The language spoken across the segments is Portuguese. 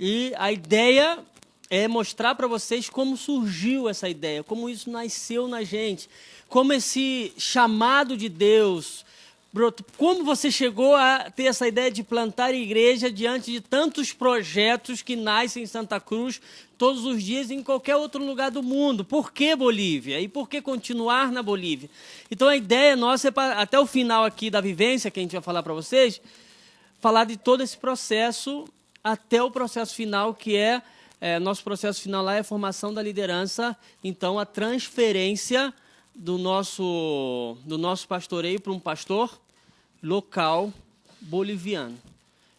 E a ideia é mostrar para vocês como surgiu essa ideia, como isso nasceu na gente, como esse chamado de Deus brotou, como você chegou a ter essa ideia de plantar igreja diante de tantos projetos que nascem em Santa Cruz todos os dias e em qualquer outro lugar do mundo. Por que Bolívia? E por que continuar na Bolívia? Então a ideia nossa é, até o final aqui da vivência, que a gente vai falar para vocês, falar de todo esse processo até o processo final, que nosso processo final lá é a formação da liderança, então a transferência do nosso pastoreio para um pastor local boliviano.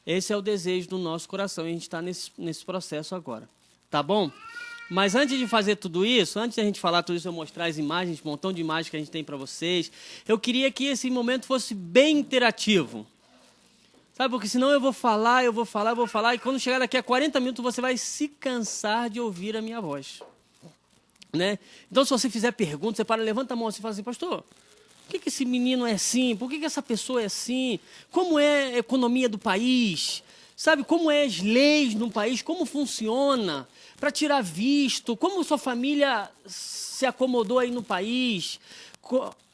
Esse é o desejo do nosso coração, e a gente está nesse processo agora. Tá bom? Mas antes de fazer tudo isso, antes de a gente falar tudo isso, eu mostrar as imagens, um montão de imagens que a gente tem para vocês, eu queria que esse momento fosse bem interativo. Sabe, porque senão eu vou falar, e quando chegar daqui a 40 minutos você vai se cansar de ouvir a minha voz. Né? Então, se você fizer perguntas, você levanta a mão assim e fala assim, pastor, por que esse menino é assim? Por que essa pessoa é assim? Como é a economia do país? Sabe, como é as leis no país? Como funciona? Para tirar visto? Como sua família se acomodou aí no país?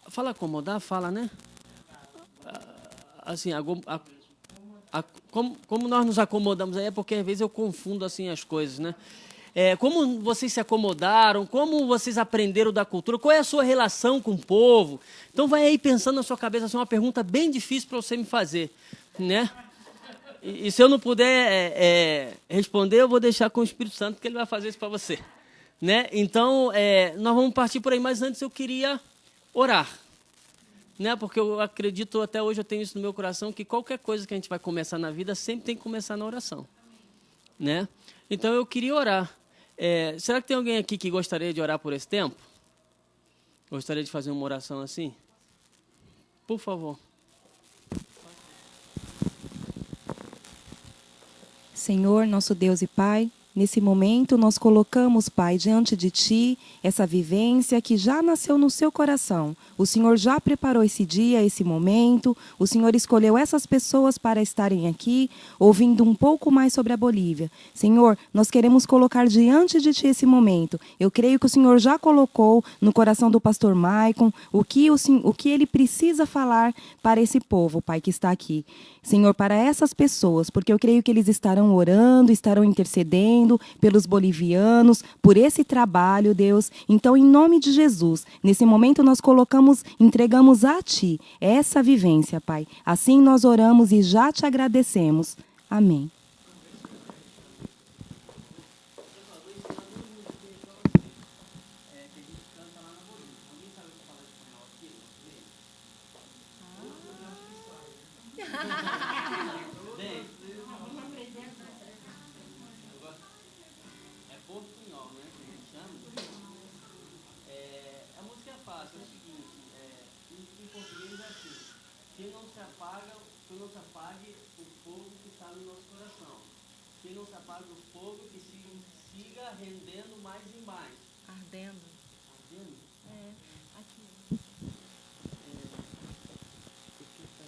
Fala acomodar? Fala, né? Assim, como nós nos acomodamos aí, é porque às vezes eu confundo assim as coisas, né? Como vocês se acomodaram, como vocês aprenderam da cultura, qual é a sua relação com o povo? Então vai aí pensando na sua cabeça, assim, uma pergunta bem difícil para você me fazer, né? E se eu não puder responder, eu vou deixar com o Espírito Santo, que ele vai fazer isso para você, né? Então, nós vamos partir por aí, mas antes eu queria orar, né? Porque eu acredito, até hoje eu tenho isso no meu coração, que qualquer coisa que a gente vai começar na vida sempre tem que começar na oração, né? Então eu queria orar. Será que tem alguém aqui que gostaria de orar por esse tempo? Gostaria de fazer uma oração assim? Por favor. Senhor, nosso Deus e Pai, nesse momento nós colocamos, Pai, diante de Ti, essa vivência que já nasceu no seu coração. O Senhor já preparou esse dia, esse momento, o Senhor escolheu essas pessoas para estarem aqui, ouvindo um pouco mais sobre a Bolívia. Senhor, nós queremos colocar diante de Ti esse momento. Eu creio que o Senhor já colocou no coração do pastor Maicon o que ele precisa falar para esse povo, Pai, que está aqui. Senhor, para essas pessoas, porque eu creio que eles estarão orando, estarão intercedendo pelos bolivianos, por esse trabalho, Deus. Então, em nome de Jesus, nesse momento nós entregamos a Ti essa vivência, Pai. Assim nós oramos e já Te agradecemos. Amém. Rendendo mais e mais. Ardendo. Aqui.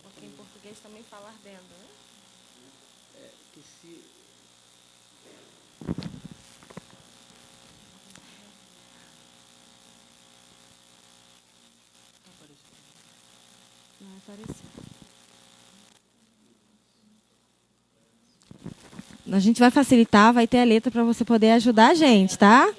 Porque em português também fala ardendo, né? Que se... Não apareceu. A gente vai facilitar, vai ter a letra para você poder ajudar a gente, tá?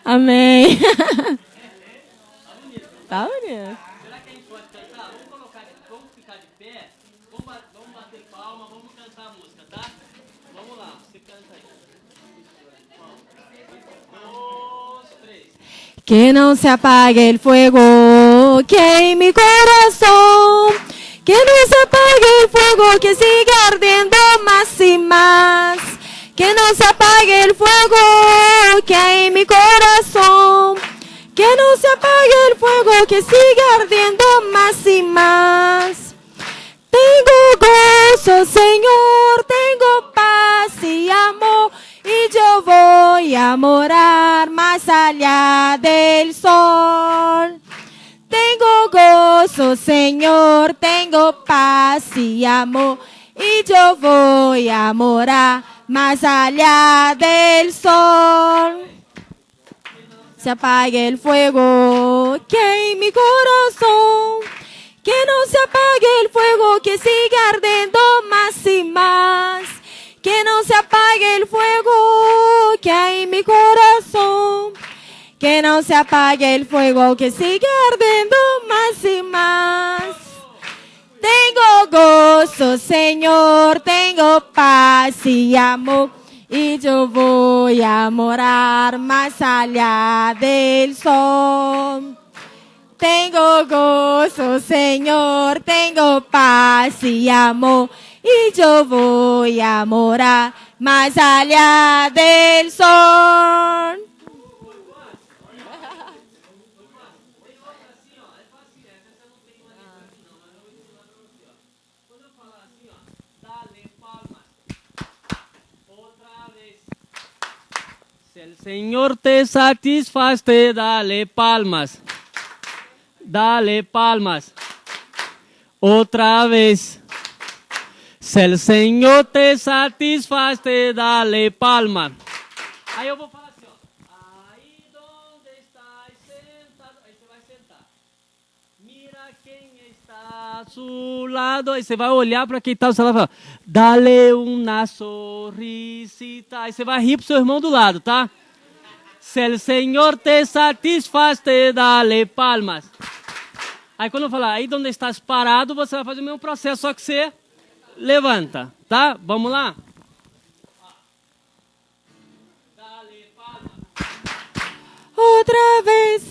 Amém. Tá bonito. Será que a gente pode cantar? Vamos ficar de pé, vamos bater palma, vamos cantar a música, tá? Vamos lá, você canta aí. 1, 2, 3. Que não se apague el fuego que hay en mi corazón. Que no se apague el fuego que sigue ardiendo más y más. Que no se apague el fuego que hay en mi corazón. Que no se apague el fuego que sigue ardiendo más y más. Tengo gozo, Señor, tengo paz y amor. Y a morar más allá del sol. Tengo gozo, Señor, tengo paz y amor, y yo voy a morar más allá del sol. Se apague el fuego que hay en mi corazón, que no se apague el fuego, que siga ardiendo más y más, que no se apague el fuego que hay en mi corazón, que no se apague el fuego, que siga ardiendo más y más. Tengo gozo, Señor, tengo paz y amor, y yo voy a morar más allá del sol. Tengo gozo, Señor, tengo paz y amor, y yo voy a morar más allá del sol. Si el Señor te satisface, dale palmas. Dale palmas. Otra vez. Si el Señor te satisface, dale palmas. Aí eu vou falar assim, ó. Aí donde estás sentado. Aí você vai sentar. Mira quem está a su lado. Aí você vai olhar para quem está ao seu lado e falar, dale uma sorrisita. Aí você vai rir pro seu irmão do lado, tá? Se el Señor te satisface, dale palmas. Aí quando eu falar, aí onde estás parado, você vai fazer o mesmo processo, só que você levanta, tá? Vamos lá? Dale palmas. Otra vez.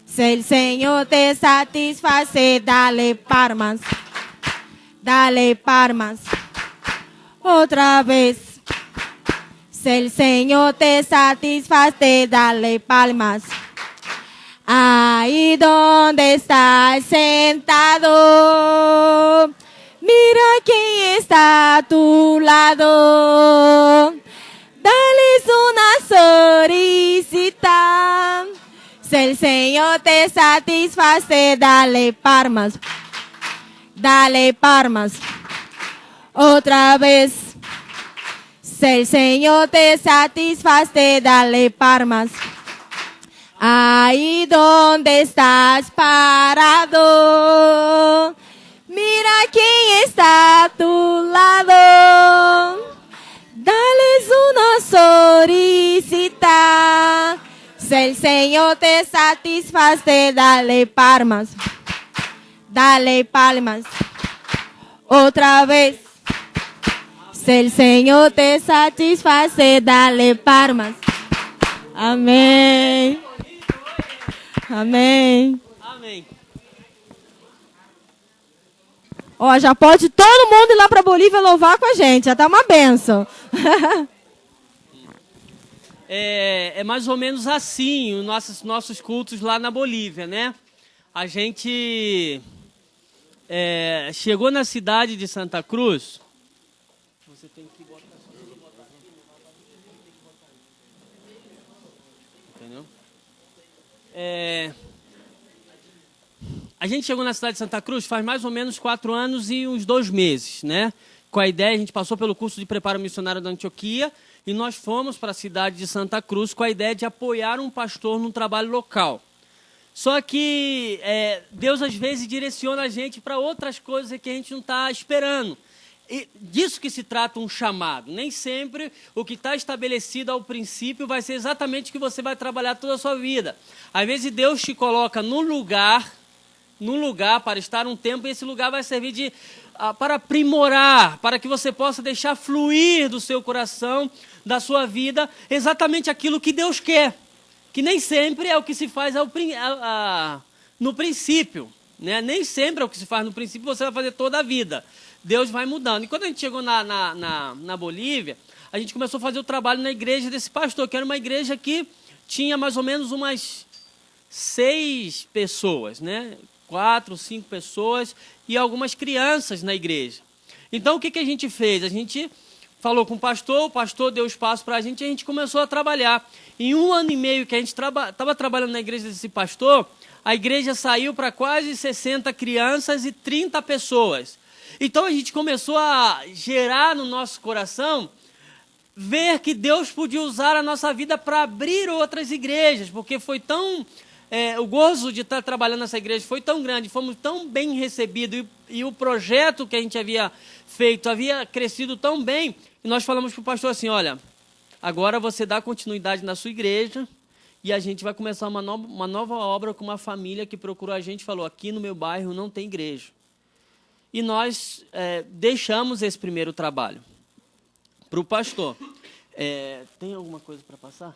Si el Señor te satisface, dale palmas. Dale palmas. Otra vez. Si el Señor te satisface, dale palmas. Ahí donde estás sentado, mira quién está a tu lado. Dales una sonrisita. Si el Señor te satisface, dale palmas. Dale palmas. Otra vez. Si el Señor te satisface, dale palmas. Ahí donde estás parado, mira quién está a tu lado. Dales una sonrisita. Si el Señor te satisface, dale palmas. Dale palmas. Otra vez. Si el Señor te satisface, dale palmas. Amém. Amém. Amém. Ó, já pode todo mundo ir lá para Bolívia louvar com a gente. Já tá uma bênção. É mais ou menos assim os nossos cultos lá na Bolívia, né? A gente chegou na cidade de Santa Cruz. Você tem que botar só para botar. Entendeu? A gente chegou na cidade de Santa Cruz faz mais ou menos 4 anos e uns 2 meses, né? Com a ideia, a gente passou pelo curso de preparo missionário da Antioquia e nós fomos para a cidade de Santa Cruz com a ideia de apoiar um pastor num trabalho local. Só que Deus às vezes direciona a gente para outras coisas que a gente não está esperando. E disso que se trata um chamado. Nem sempre o que está estabelecido ao princípio vai ser exatamente o que você vai trabalhar toda a sua vida. Às vezes Deus te coloca num lugar para estar um tempo, e esse lugar vai servir para aprimorar, para que você possa deixar fluir do seu coração, da sua vida, exatamente aquilo que Deus quer. Que nem sempre é o que se faz no princípio, né? Nem sempre é o que se faz no princípio, você vai fazer toda a vida. Deus vai mudando. E quando a gente chegou na Bolívia, a gente começou a fazer o trabalho na igreja desse pastor, que era uma igreja que tinha mais ou menos umas 6 pessoas, né? 4, 5 pessoas e algumas crianças na igreja. Então, o que a gente fez? A gente falou com o pastor deu espaço para a gente começou a trabalhar. Em 1 ano e meio que a gente estava trabalhando na igreja desse pastor, a igreja saiu para quase 60 crianças e 30 pessoas. Então a gente começou a gerar no nosso coração, ver que Deus podia usar a nossa vida para abrir outras igrejas, porque foi tão... o gozo de estar trabalhando nessa igreja foi tão grande, fomos tão bem recebidos e o projeto que a gente havia feito havia crescido tão bem, e nós falamos para o pastor assim, olha, agora você dá continuidade na sua igreja e a gente vai começar uma nova obra com uma família que procurou a gente e falou, aqui no meu bairro não tem igreja. E nós deixamos esse primeiro trabalho para o pastor. Tem alguma coisa para passar?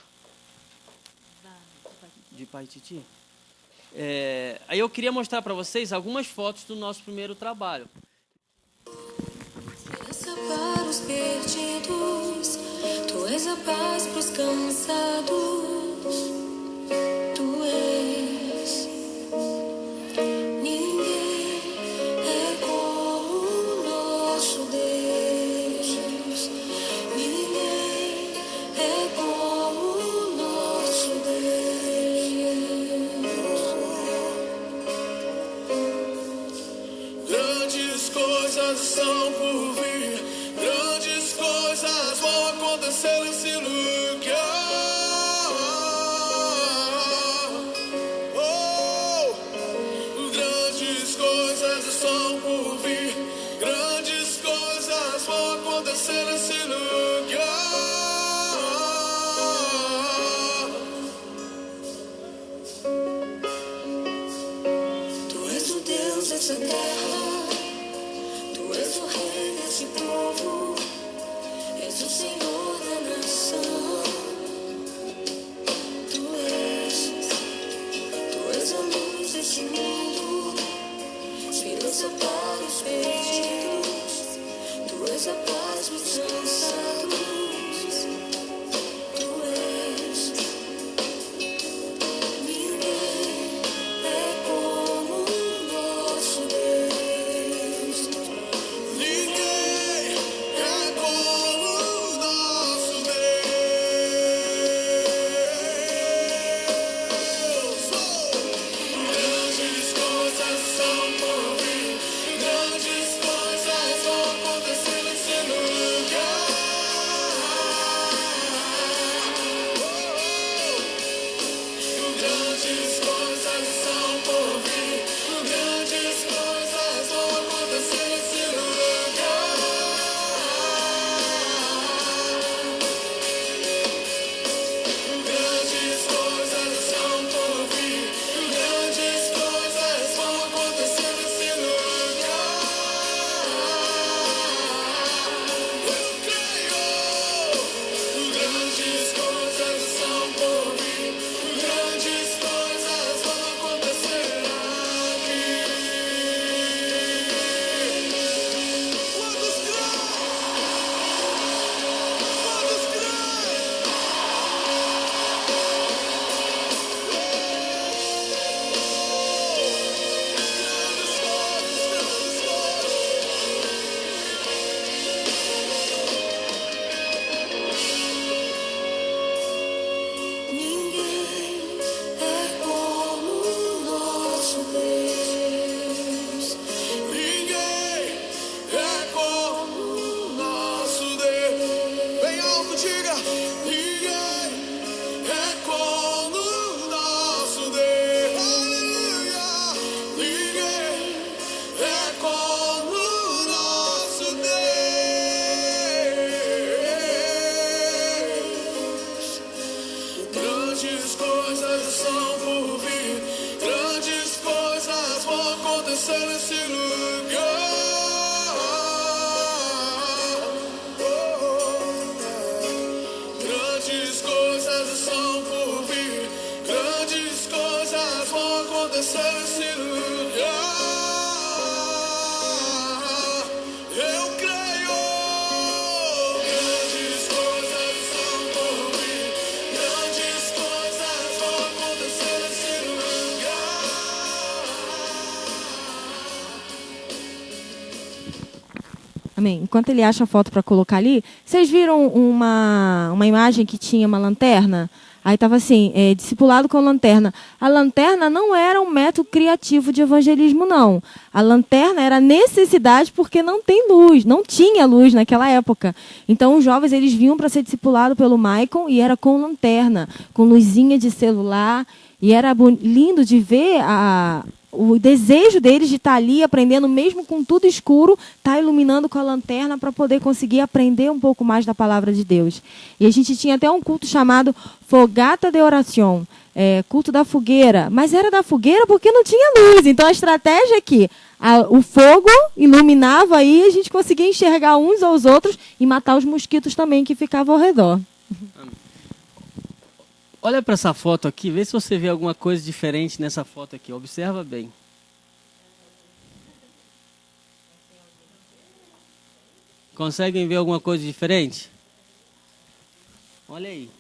De Pai Titi? Aí eu queria mostrar para vocês algumas fotos do nosso primeiro trabalho. Esperança para os perdidos, tu és a paz para os cansados, tu és. Ninguém é como o nosso Deus, ninguém é como o nosso Deus. Grandes coisas são por vir, grandes coisas vão acontecer nesse lugar. Oh, grandes coisas estão por vir, grandes coisas vão acontecer nesse lugar. Tu és o Deus dessa terra, tu és o rei desse povo, és o Senhor da nação. Tu és a luz desse mundo, esperança para os perdidos, tu és a paz dos cansados. Tu és. Ninguém é como o nosso Deus. Ninguém é como o nosso Deus. Amém. Enquanto ele acha a foto para colocar ali, vocês viram uma imagem que tinha uma lanterna? Aí estava assim, discipulado com lanterna. A lanterna não era um método criativo de evangelismo, não. A lanterna era necessidade porque não tem luz, não tinha luz naquela época. Então os jovens eles vinham para ser discipulado pelo Maicon e era com lanterna, com luzinha de celular. E era lindo de ver o desejo deles de estar ali aprendendo, mesmo com tudo escuro, estar iluminando com a lanterna para poder conseguir aprender um pouco mais da palavra de Deus. E a gente tinha até um culto chamado Fogata de Oração, culto da fogueira. Mas era da fogueira porque não tinha luz. Então a estratégia é que o fogo iluminava aí, a gente conseguia enxergar uns aos outros e matar os mosquitos também que ficavam ao redor. Olha para essa foto aqui, vê se você vê alguma coisa diferente nessa foto aqui. Observa bem. Conseguem ver alguma coisa diferente? Olha aí.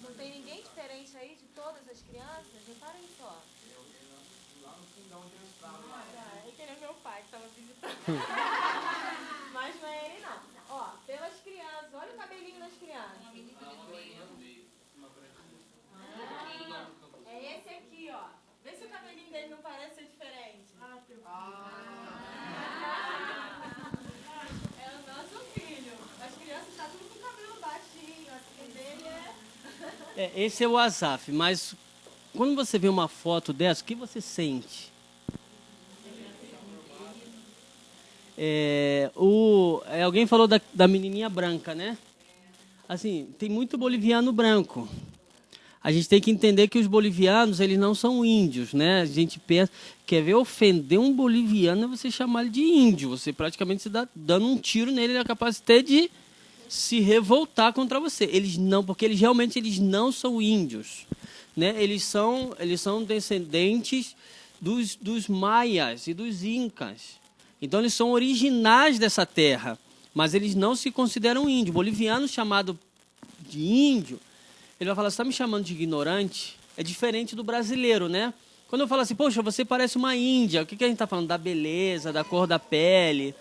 Não tem ninguém diferente aí de todas as crianças? Reparem só. Aquele é meu pai que estava visitando. Mas não é ele, não. Ó, pelas crianças. Olha o cabelinho das crianças. É esse aqui, ó. Vê se o cabelinho dele não parece ser diferente. É o nosso filho. As crianças estão tudo com o cabelo baixinho. Assim, dele Esse é o Asaf, mas quando você vê uma foto dessa, o que você sente? Alguém falou da menininha branca, né? Assim, tem muito boliviano branco. A gente tem que entender que os bolivianos, eles não são índios, né? A gente pensa, quer ver ofender um boliviano é você chamar ele de índio. Você praticamente está dando um tiro nele, ele é capaz até de se revoltar contra você. Eles não, porque eles realmente não são índios, né? Eles são descendentes dos maias e dos incas. Então eles são originais dessa terra, mas eles não se consideram índios. Boliviano chamado de índio, ele vai falar, você está me chamando de ignorante? É diferente do brasileiro, né? Quando eu falo assim, poxa, você parece uma índia, o que a gente está falando? Da beleza, da cor da pele,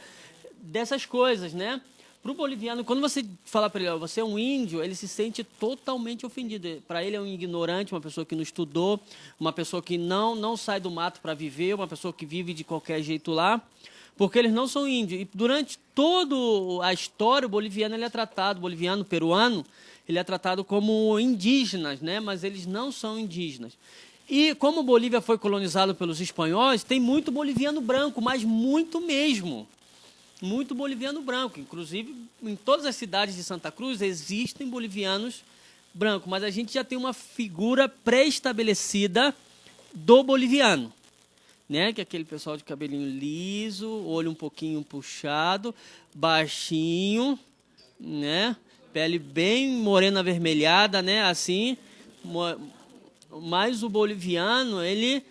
dessas coisas, né? Para o boliviano, quando você fala para ele, você é um índio, ele se sente totalmente ofendido. Para ele é um ignorante, uma pessoa que não estudou, uma pessoa que não sai do mato para viver, uma pessoa que vive de qualquer jeito lá, porque eles não são índios. E durante toda a história, o boliviano ele é tratado, boliviano, peruano, ele é tratado como indígenas, né? Mas eles não são indígenas. E como Bolívia foi colonizado pelos espanhóis, tem muito boliviano branco, mas muito mesmo. Muito boliviano branco. Inclusive, em todas as cidades de Santa Cruz existem bolivianos brancos, mas a gente já tem uma figura pré-estabelecida do boliviano, né? Que é aquele pessoal de cabelinho liso, olho um pouquinho puxado, baixinho, né? Pele bem morena avermelhada, né? Assim. Mas o boliviano, ele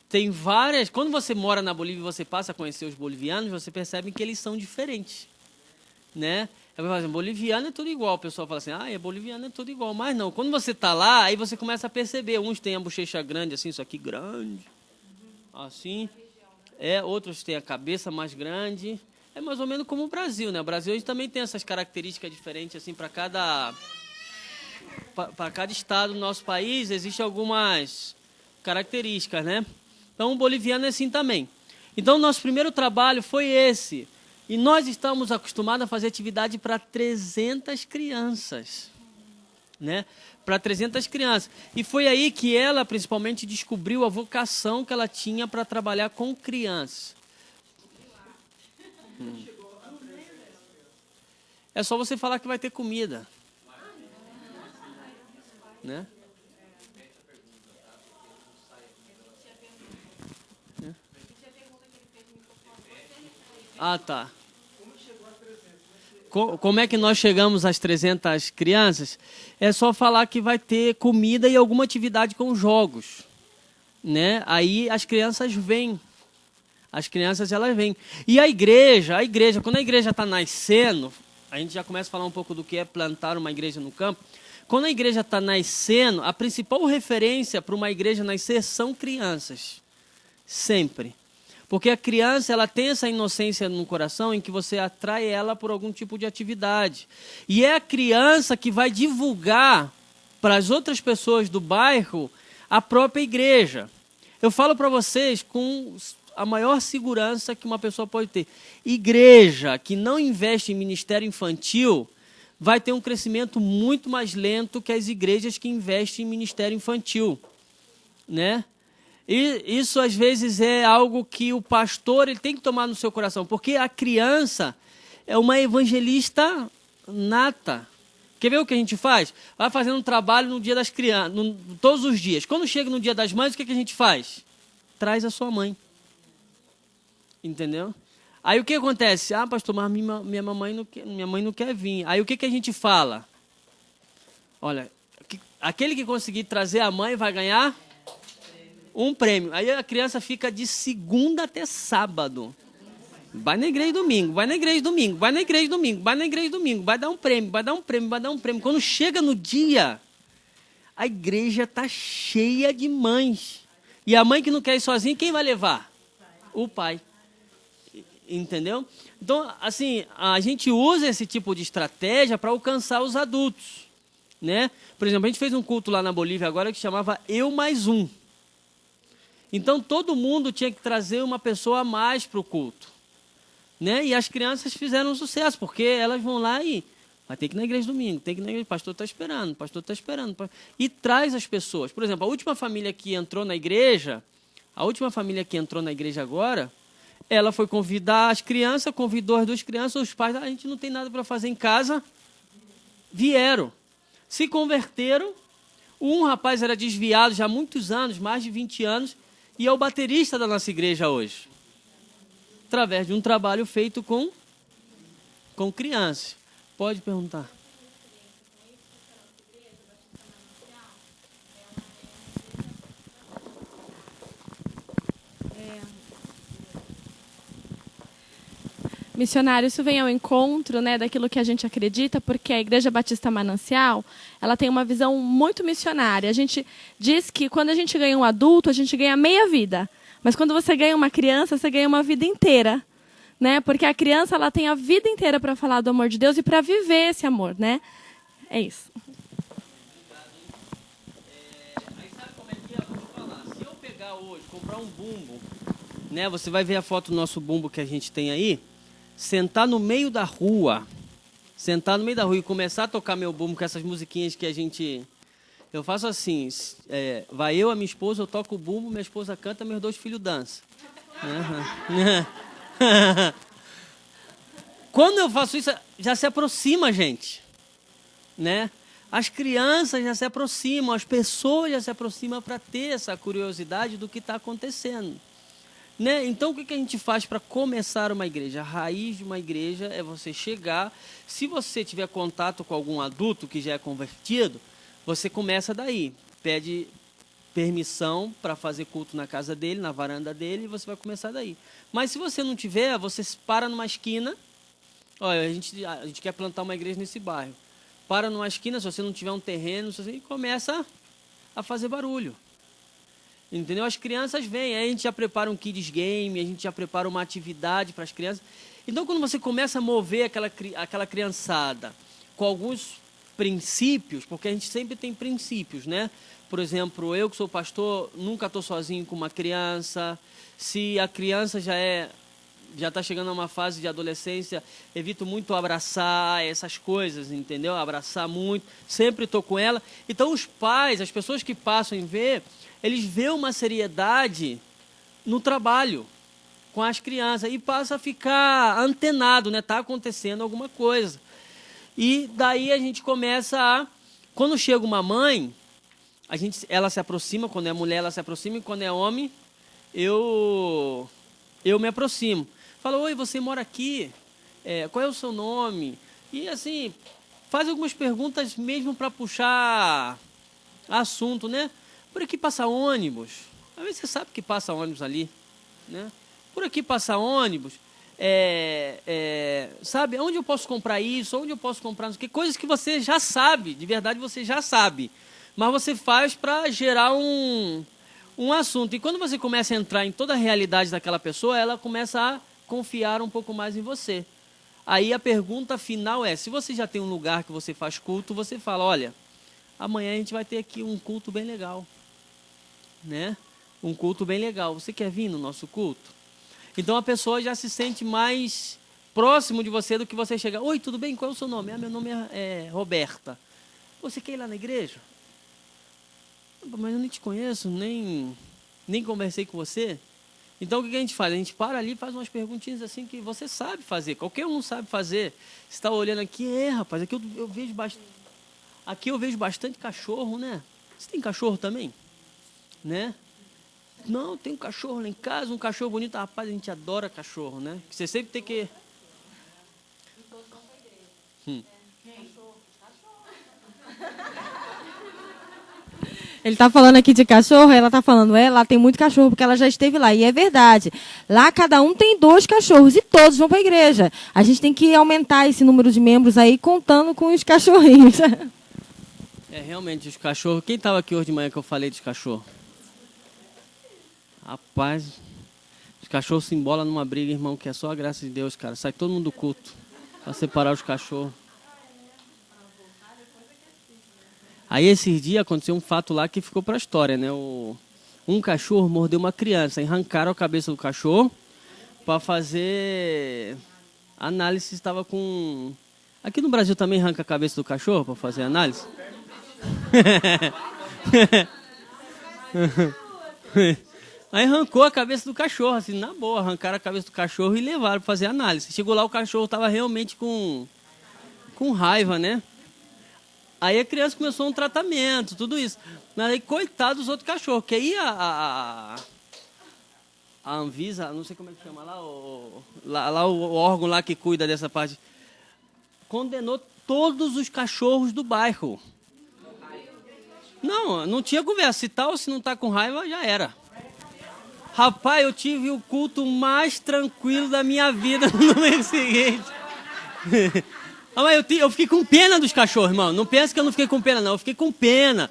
tem várias... Quando você mora na Bolívia e você passa a conhecer os bolivianos, você percebe que eles são diferentes, né? Eu falo assim, boliviano é tudo igual. O pessoal fala assim, boliviano é tudo igual. Mas não, quando você está lá, aí você começa a perceber. Uns têm a bochecha grande, assim, isso aqui grande, assim. Outros têm a cabeça mais grande. É mais ou menos como o Brasil, né? O Brasil a gente também tem essas características diferentes, assim, para cada estado do nosso país, existem algumas características, né? Então, o boliviano é assim também. Então, nosso primeiro trabalho foi esse. E nós estamos acostumados a fazer atividade para 300 crianças, né? Para 300 crianças. E foi aí que ela, principalmente, descobriu a vocação que ela tinha para trabalhar com crianças. É só você falar que vai ter comida, né? Tá. Como é que nós chegamos às 300 crianças? É só falar que vai ter comida e alguma atividade com jogos, né? Aí as crianças vêm. As crianças, elas vêm. E a igreja, quando a igreja está nascendo, a gente já começa a falar um pouco do que é plantar uma igreja no campo. Quando a igreja está nascendo, a principal referência para uma igreja nascer são crianças. Sempre. Porque a criança, ela tem essa inocência no coração em que você atrai ela por algum tipo de atividade. E é a criança que vai divulgar para as outras pessoas do bairro a própria igreja. Eu falo para vocês com a maior segurança que uma pessoa pode ter. Igreja que não investe em ministério infantil vai ter um crescimento muito mais lento que as igrejas que investem em ministério infantil, né? E isso, às vezes, é algo que o pastor ele tem que tomar no seu coração, porque a criança é uma evangelista nata. Quer ver o que a gente faz? Vai fazendo um trabalho no dia das crianças, todos os dias. Quando chega no dia das mães, o que a gente faz? Traz a sua mãe. Entendeu? Aí o que acontece? Ah, pastor, mas minha mãe não quer vir. Aí o que a gente fala? Olha, aquele que conseguir trazer a mãe vai ganhar um prêmio. Aí a criança fica de segunda até sábado. Vai na igreja domingo, vai na igreja domingo, vai na igreja domingo, vai na igreja domingo, vai dar um prêmio, vai dar um prêmio, vai dar um prêmio. Quando chega no dia, a igreja está cheia de mães. E a mãe que não quer ir sozinha, quem vai levar? O pai. Entendeu? Então, assim, a gente usa esse tipo de estratégia para alcançar os adultos, né? Por exemplo, a gente fez um culto lá na Bolívia agora que chamava Eu Mais Um. Então, todo mundo tinha que trazer uma pessoa a mais para o culto, né? E as crianças fizeram um sucesso, porque elas vão lá e vai ter que ir na igreja domingo, tem que ir na igreja, o pastor está esperando, o pastor está esperando. E traz as pessoas. Por exemplo, a última família que entrou na igreja agora, ela foi convidar as crianças, convidou as duas crianças, os pais, a gente não tem nada para fazer em casa, vieram, se converteram. Um rapaz era desviado já há muitos anos, mais de 20 anos, e é o baterista da nossa igreja hoje, através de um trabalho feito com crianças. Pode perguntar. Missionário, isso vem ao encontro, né, daquilo que a gente acredita, porque a Igreja Batista Manancial, ela tem uma visão muito missionária. A gente diz que quando a gente ganha um adulto, a gente ganha meia vida. Mas quando você ganha uma criança, você ganha uma vida inteira, né? Porque a criança, ela tem a vida inteira para falar do amor de Deus e para viver esse amor, né? É isso. Aí sabe como é que é? Vou te falar. Se eu pegar hoje, comprar um bumbo, né? Você vai ver a foto do nosso bumbo que a gente tem aí. Sentar no meio da rua e começar a tocar meu bumbo com essas musiquinhas que a gente... Eu faço assim, vai eu, a minha esposa, eu toco o bumbo, minha esposa canta, meus dois filhos dançam. Quando eu faço isso, já se aproxima a gente, né? As crianças já se aproximam, as pessoas já se aproximam para ter essa curiosidade do que está acontecendo. Né? Então, o que a gente faz para começar uma igreja? A raiz de uma igreja é você chegar... Se você tiver contato com algum adulto que já é convertido, você começa daí. Pede permissão para fazer culto na casa dele, na varanda dele, e você vai começar daí. Mas se você não tiver, você para numa esquina. Olha, a gente quer plantar uma igreja nesse bairro. Para numa esquina, se você não tiver um terreno, e começa a fazer barulho. Entendeu? As crianças vêm, aí a gente já prepara um kids game, a gente já prepara uma atividade para as crianças. Então, quando você começa a mover aquela criançada com alguns princípios, porque a gente sempre tem princípios, né? Por exemplo, eu que sou pastor, nunca estou sozinho com uma criança. Se a criança já está chegando a uma fase de adolescência, evito muito abraçar essas coisas, entendeu? Abraçar muito, sempre estou com ela. Então, os pais, as pessoas que passam em ver... Eles veem uma seriedade no trabalho com as crianças e passa a ficar antenado, né? Está acontecendo alguma coisa. E daí a gente começa a... Quando chega uma mãe, ela se aproxima, quando é mulher ela se aproxima, e quando é homem, eu me aproximo. Falo, oi, você mora aqui? Qual é o seu nome? E assim, faz algumas perguntas mesmo para puxar assunto, né? Por aqui passa ônibus. Às vezes você sabe que passa ônibus ali, né? Por aqui passa ônibus. Sabe, onde eu posso comprar isso? Onde eu posso comprar isso? Coisas que você já sabe, de verdade você já sabe. Mas você faz para gerar um assunto. E quando você começa a entrar em toda a realidade daquela pessoa, ela começa a confiar um pouco mais em você. Aí a pergunta final é, se você já tem um lugar que você faz culto, você fala, olha, amanhã a gente vai ter aqui um culto bem legal, né? Um culto bem legal. Você quer vir no nosso culto? Então a pessoa já se sente mais próximo de você do que você chegar. Oi, tudo bem? Qual é o seu nome? Meu nome é Roberta. Você quer ir lá na igreja? Mas eu nem te conheço, nem conversei com você. Então o que a gente faz? A gente para ali e faz umas perguntinhas assim que você sabe fazer. Qualquer um sabe fazer. Você está olhando aqui, rapaz, aqui eu vejo bastante. Aqui eu vejo bastante cachorro, né? Você tem cachorro também? Né? Não, tem um cachorro lá em casa, um cachorro bonito. Rapaz, a gente adora cachorro, né? Você sempre tem que... Ele tá falando aqui de cachorro, ela tá falando, lá tem muito cachorro, porque ela já esteve lá. E é verdade. Lá cada um tem 2 cachorros e todos vão para a igreja. A gente tem que aumentar esse número de membros aí, contando com os cachorrinhos. Realmente, os cachorros... Quem estava aqui hoje de manhã que eu falei dos cachorros? Rapaz, os cachorros se embolam numa briga, irmão, que é só a graça de Deus, cara. Sai todo mundo do culto para separar os cachorros. Aí esses dias aconteceu um fato lá que ficou para a história, né? Um cachorro mordeu uma criança, arrancaram a cabeça do cachorro para fazer análise se estava com... Aqui no Brasil também arranca a cabeça do cachorro para fazer análise? Aí arrancou a cabeça do cachorro, assim, na boa, arrancaram a cabeça do cachorro e levaram para fazer análise. Chegou lá, o cachorro estava realmente com raiva, né? Aí a criança começou um tratamento, tudo isso. Mas aí, coitado dos outros cachorros, que aí a Anvisa, não sei como é que chama lá, o órgão lá que cuida dessa parte, condenou todos os cachorros do bairro. Não tinha conversa. Se tal, se não tá com raiva, já era. Rapaz, eu tive o culto mais tranquilo da minha vida no mês seguinte. Eu fiquei com pena dos cachorros, irmão. Não pensa que eu não fiquei com pena, não. Eu fiquei com pena.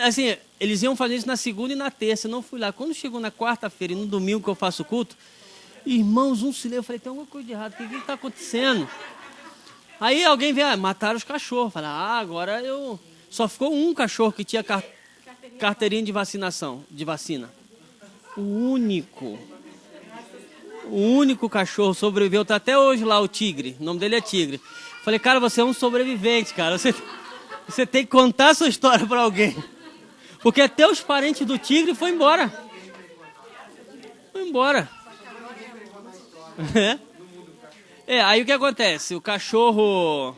Assim, eles iam fazer isso na segunda e na terça. Eu não fui lá. Quando chegou na quarta-feira e no domingo que eu faço o culto, irmãos, um silêncio. Eu falei, tem alguma coisa de errado. O que está acontecendo? Aí alguém veio, mataram os cachorros. Eu falei, agora eu... Só ficou um cachorro que tinha carteirinha de vacina. O único cachorro sobreviveu. Tá até hoje lá o Tigre. O nome dele é Tigre. Falei, cara, você é um sobrevivente, cara. Você tem que contar a sua história para alguém. Porque até os parentes do Tigre foram embora. Foi embora. Aí o que acontece? O cachorro...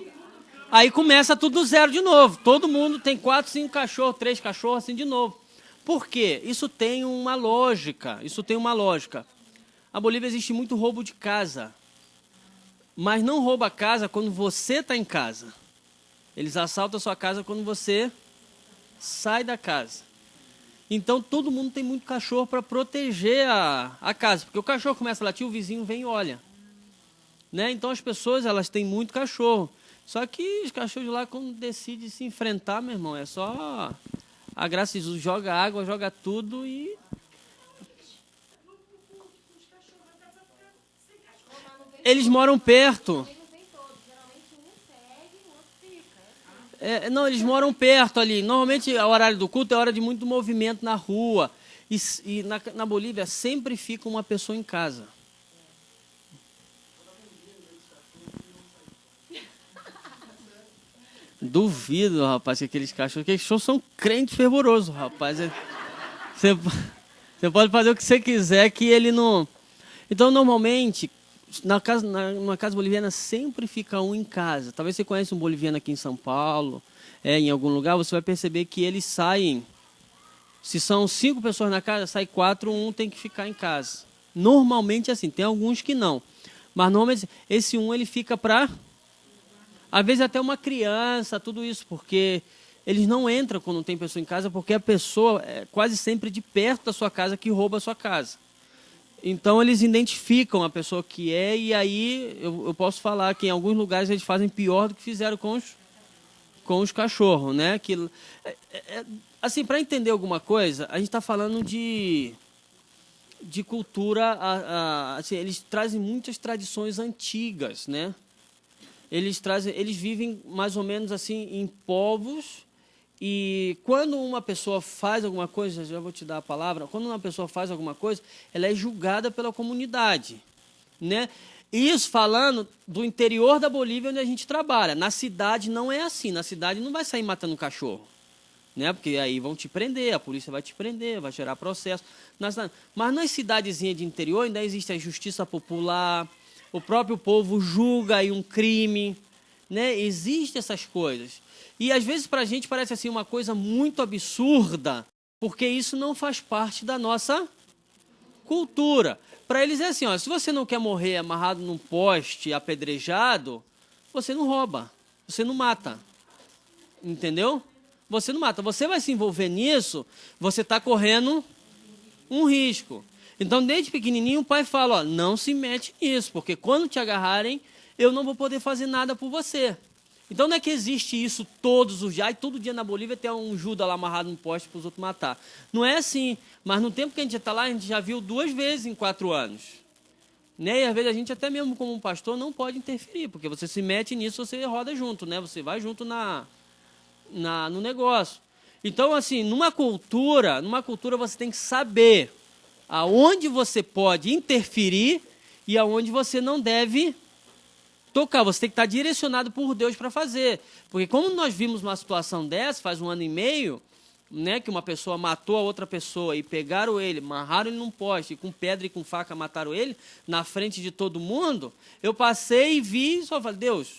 Aí começa tudo do zero de novo. Todo mundo tem 4, 5 cachorros, 3 cachorros, assim de novo. Por quê? Isso tem uma lógica. A Bolívia existe muito roubo de casa. Mas não rouba a casa quando você está em casa. Eles assaltam a sua casa quando você sai da casa. Então todo mundo tem muito cachorro para proteger a casa. Porque o cachorro começa a latir, o vizinho vem e olha. Né? Então as pessoas elas têm muito cachorro. Só que os cachorros de lá, quando decidem se enfrentar, meu irmão, é só a graça de Jesus. Joga água, joga tudo e... Eles moram perto. Não, eles moram perto ali. Normalmente, o horário do culto é hora de muito movimento na rua. E na Bolívia sempre fica uma pessoa em casa. Duvido, rapaz, que aqueles cachorros são crentes fervorosos, rapaz. Você pode fazer o que você quiser que ele não... Então, normalmente, numa casa boliviana sempre fica um em casa. Talvez você conheça um boliviano aqui em São Paulo, em algum lugar, você vai perceber que eles saem... Se são 5 pessoas na casa, sai 4, um tem que ficar em casa. Normalmente é assim, tem alguns que não. Mas normalmente esse um ele fica para... Às vezes até uma criança, tudo isso, porque eles não entram quando não tem pessoa em casa, porque a pessoa é quase sempre de perto da sua casa que rouba a sua casa. Então eles identificam a pessoa que é, e aí eu posso falar que em alguns lugares eles fazem pior do que fizeram com com os cachorros, né? Assim, para entender alguma coisa, a gente está falando de cultura, assim, eles trazem muitas tradições antigas, né? Eles vivem mais ou menos assim em povos, e quando uma pessoa faz alguma coisa, já vou te dar a palavra, quando uma pessoa faz alguma coisa, ela é julgada pela comunidade, né? Isso falando do interior da Bolívia, onde a gente trabalha. Na cidade não é assim, na cidade não vai sair matando cachorro, né? Porque aí vão te prender, a polícia vai te prender, vai gerar processo. Mas nas cidadezinhas de interior ainda existe a justiça popular, o próprio povo julga aí um crime, né? Existem essas coisas. E às vezes para a gente parece assim uma coisa muito absurda, porque isso não faz parte da nossa cultura. Para eles é assim, ó, se você não quer morrer amarrado num poste, apedrejado, você não rouba, você não mata, entendeu? Você não mata. Você vai se envolver nisso, você está correndo um risco. Então, desde pequenininho, o pai fala, ó, não se mete nisso, porque quando te agarrarem, eu não vou poder fazer nada por você. Então, não é que existe isso todos os dias, e todo dia na Bolívia tem um Judas lá amarrado no poste para os outros matar. Não é assim, mas no tempo que a gente está lá, a gente já viu 2 vezes em 4 anos. Né? E às vezes a gente, até mesmo como um pastor, não pode interferir, porque você se mete nisso, você roda junto, né? Você vai junto no negócio. Então, assim, numa cultura você tem que saber aonde você pode interferir e aonde você não deve tocar. Você tem que estar direcionado por Deus para fazer. Porque como nós vimos uma situação dessa, faz 1 ano e meio, né, que uma pessoa matou a outra pessoa e pegaram ele, amarraram ele num poste, e com pedra e com faca mataram ele, na frente de todo mundo, eu passei e vi e só falei, Deus,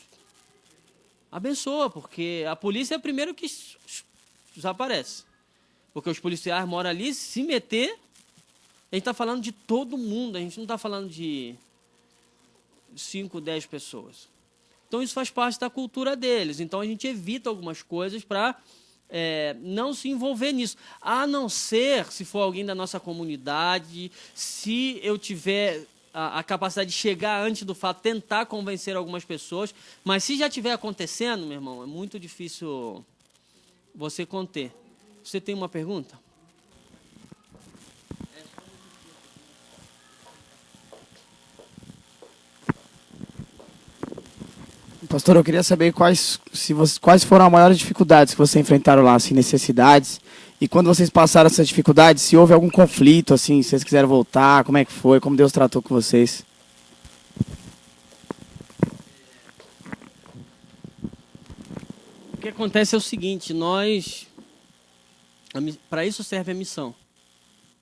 abençoa, porque a polícia é o primeiro que desaparece. Porque os policiais moram ali, se meter, a gente está falando de todo mundo, a gente não está falando de 5, 10 pessoas. Então isso faz parte da cultura deles. Então a gente evita algumas coisas para não se envolver nisso. A não ser se for alguém da nossa comunidade, se eu tiver a capacidade de chegar antes do fato, tentar convencer algumas pessoas, mas se já estiver acontecendo, meu irmão, é muito difícil você conter. Você tem uma pergunta? Pastor, eu queria saber quais foram as maiores dificuldades que vocês enfrentaram lá, assim, necessidades. E quando vocês passaram essas dificuldades, se houve algum conflito, assim, se vocês quiseram voltar, como é que foi, como Deus tratou com vocês? O que acontece é o seguinte, para isso serve a missão,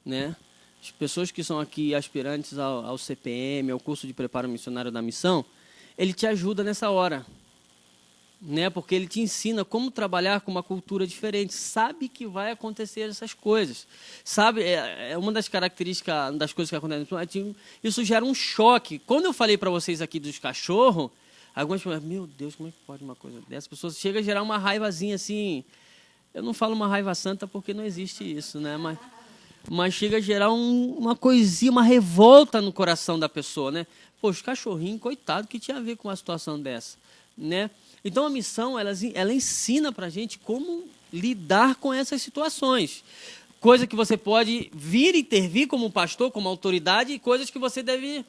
né? As pessoas que são aqui aspirantes ao CPM, ao curso de preparo missionário da missão, ele te ajuda nessa hora, né? Porque ele te ensina como trabalhar com uma cultura diferente, sabe que vai acontecer essas coisas, sabe? É uma das características, das coisas que acontecem, isso gera um choque. Quando eu falei para vocês aqui dos cachorros, algumas pessoas, meu Deus, como é que pode uma coisa dessa? As pessoas chegam a gerar uma raivazinha assim, eu não falo uma raiva santa porque não existe isso, né? Mas chega a gerar uma coisinha, uma revolta no coração da pessoa, né? Poxa, os cachorrinhos, coitado, que tinha a ver com uma situação dessa, né? Então a missão, ela ensina pra gente como lidar com essas situações. Coisa que você pode vir intervir como pastor, como autoridade, e coisas que você deve,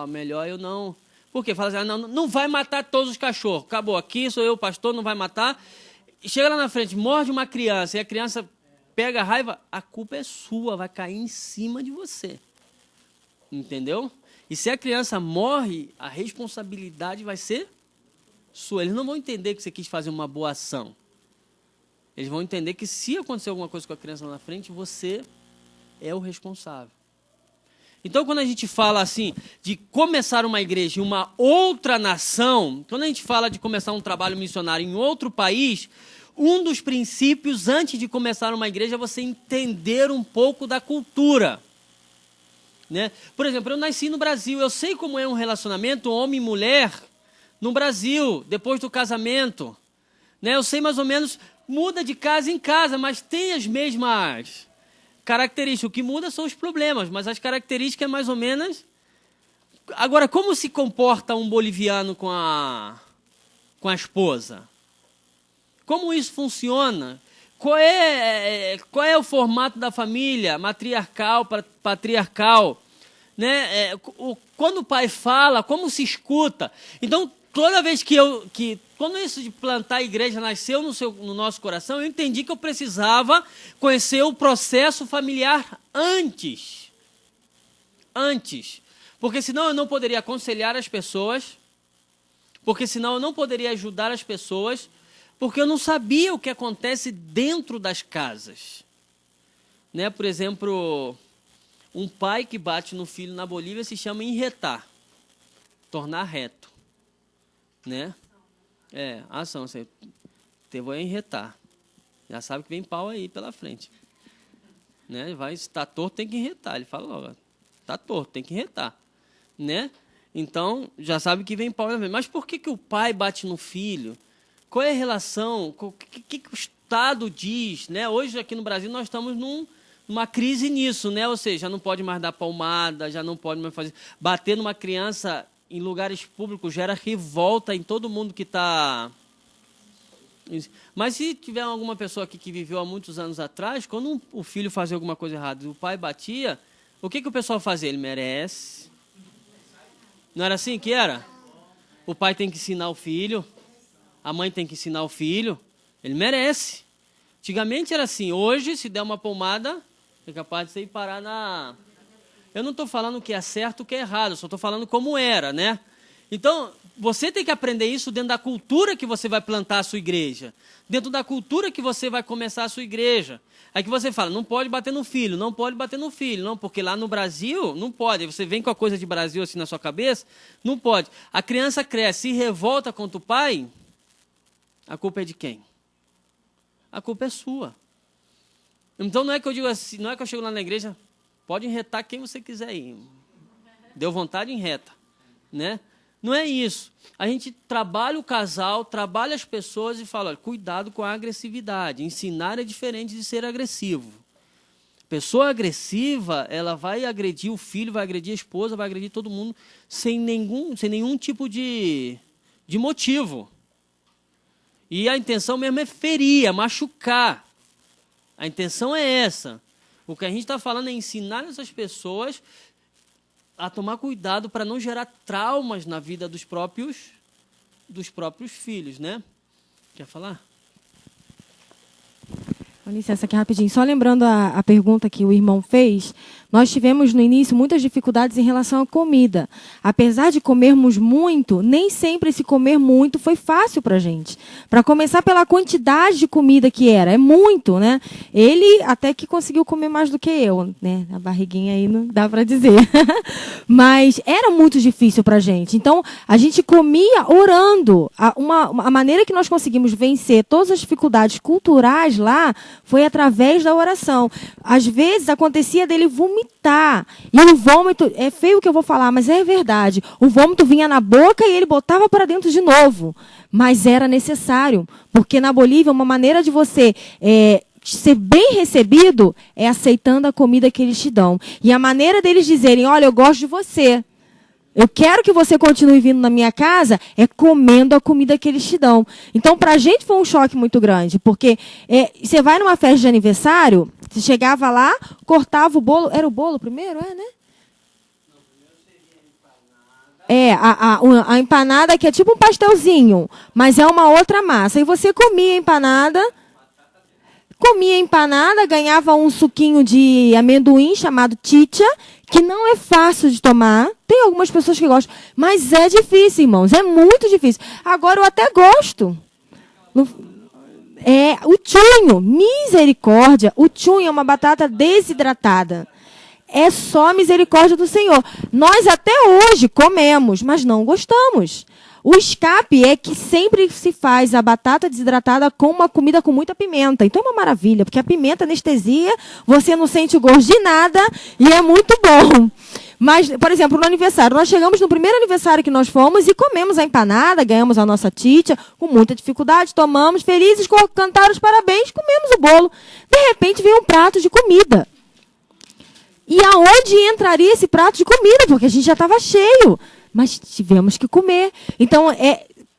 melhor eu não... Por quê? Fala assim, não vai matar todos os cachorros. Acabou, aqui sou eu, pastor, não vai matar. E chega lá na frente, morde uma criança, e a criança pega a raiva, a culpa é sua, vai cair em cima de você. Entendeu? E se a criança morre, a responsabilidade vai ser sua. Eles não vão entender que você quis fazer uma boa ação. Eles vão entender que se acontecer alguma coisa com a criança lá na frente, você é o responsável. Então, quando a gente fala assim, de começar uma igreja em uma outra nação, quando a gente fala de começar um trabalho missionário em outro país, um dos princípios antes de começar uma igreja é você entender um pouco da cultura. Né? Por exemplo, eu nasci no Brasil, eu sei como é um relacionamento homem e mulher no Brasil, depois do casamento. Né? Eu sei mais ou menos, muda de casa em casa, mas tem as mesmas características. O que muda são os problemas, mas as características é mais ou menos... Agora, como se comporta um boliviano com a esposa? Como isso funciona? Qual é o formato da família? Matriarcal, patriarcal? Né? Quando o pai fala, como se escuta? Então, toda vez quando isso de plantar a igreja nasceu no nosso coração, eu entendi que eu precisava conhecer o processo familiar antes. Porque senão eu não poderia aconselhar as pessoas, porque senão eu não poderia ajudar as pessoas, porque eu não sabia o que acontece dentro das casas. Né? Por exemplo, um pai que bate no filho na Bolívia se chama enretar, tornar reto. Né? Ação. Você vou enretar. Já sabe que vem pau aí pela frente. Né? Se está torto, tem que enretar. Ele fala logo, está torto, tem que enretar. Né? Então, já sabe que vem pau. Mas por que o pai bate no filho? Qual é a relação? O que o Estado diz? Né? Hoje, aqui no Brasil, nós estamos numa crise nisso. Né? Ou seja, já não pode mais dar palmada, já não pode mais bater numa criança em lugares públicos, gera revolta em todo mundo que está... Mas se tiver alguma pessoa aqui que viveu há muitos anos atrás, quando o filho fazia alguma coisa errada e o pai batia, o que o pessoal fazia? Ele merece... Não era assim que era? O pai tem que ensinar o filho, a mãe tem que ensinar o filho, ele merece. Antigamente era assim, hoje, se der uma palmada, é capaz de você ir parar na... Eu não estou falando o que é certo, o que é errado, só estou falando como era, né? Então, você tem que aprender isso dentro da cultura que você vai plantar a sua igreja, dentro da cultura que você vai começar a sua igreja. Aí que você fala, não pode bater no filho, não pode bater no filho, não, porque lá no Brasil não pode. Aí você vem com a coisa de Brasil assim na sua cabeça, não pode. A criança cresce, se revolta contra o pai, a culpa é de quem? A culpa é sua. Então não é que eu digo assim, não é que eu chego lá na igreja, pode enretar quem você quiser ir. Deu vontade, enreta, né? Não é isso. A gente trabalha o casal, trabalha as pessoas e fala, olha, cuidado com a agressividade. Ensinar é diferente de ser agressivo. Pessoa agressiva, ela vai agredir o filho, vai agredir a esposa, vai agredir todo mundo sem nenhum tipo de motivo. E a intenção mesmo é ferir, é machucar. A intenção é essa. O que a gente está falando é ensinar essas pessoas a tomar cuidado para não gerar traumas na vida dos próprios filhos, né? Quer falar? Com licença aqui rapidinho. Só lembrando a pergunta que o irmão fez, nós tivemos no início muitas dificuldades em relação à comida. Apesar de comermos muito, nem sempre esse comer muito foi fácil para a gente. Para começar pela quantidade de comida que era, é muito, né? Ele até que conseguiu comer mais do que eu, né? A barriguinha aí não dá para dizer. Mas era muito difícil para a gente. Então, a gente comia orando. A maneira que nós conseguimos vencer todas as dificuldades culturais lá foi através da oração. Às vezes acontecia dele vomitar. E o vômito, é feio o que eu vou falar, mas é verdade. O vômito vinha na boca e ele botava para dentro de novo. Mas era necessário, porque na Bolívia uma maneira de você ser bem recebido é aceitando a comida que eles te dão. E a maneira deles dizerem, olha, eu gosto de você. Eu quero que você continue vindo na minha casa, é comendo a comida que eles te dão. Então, para a gente foi um choque muito grande, porque você vai numa festa de aniversário, você chegava lá, cortava o bolo. Era o bolo primeiro, né? A empanada que é tipo um pastelzinho, mas é uma outra massa. E você comia a empanada, ganhava um suquinho de amendoim chamado chicha, que não é fácil de tomar. Tem algumas pessoas que gostam, mas é difícil, irmãos, é muito difícil. Agora eu até gosto. O chunho, misericórdia, o chunho é uma batata desidratada. É só a misericórdia do Senhor. Nós até hoje comemos, mas não gostamos. O escape é que sempre se faz a batata desidratada com uma comida com muita pimenta. Então é uma maravilha, porque a pimenta anestesia, você não sente o gosto de nada e é muito bom. Mas, por exemplo, no aniversário, nós chegamos no primeiro aniversário que nós fomos e comemos a empanada, ganhamos a nossa chicha, com muita dificuldade, tomamos, felizes, cantaram os parabéns, comemos o bolo. De repente veio um prato de comida. E aonde entraria esse prato de comida? Porque a gente já estava cheio. Mas tivemos que comer. Então,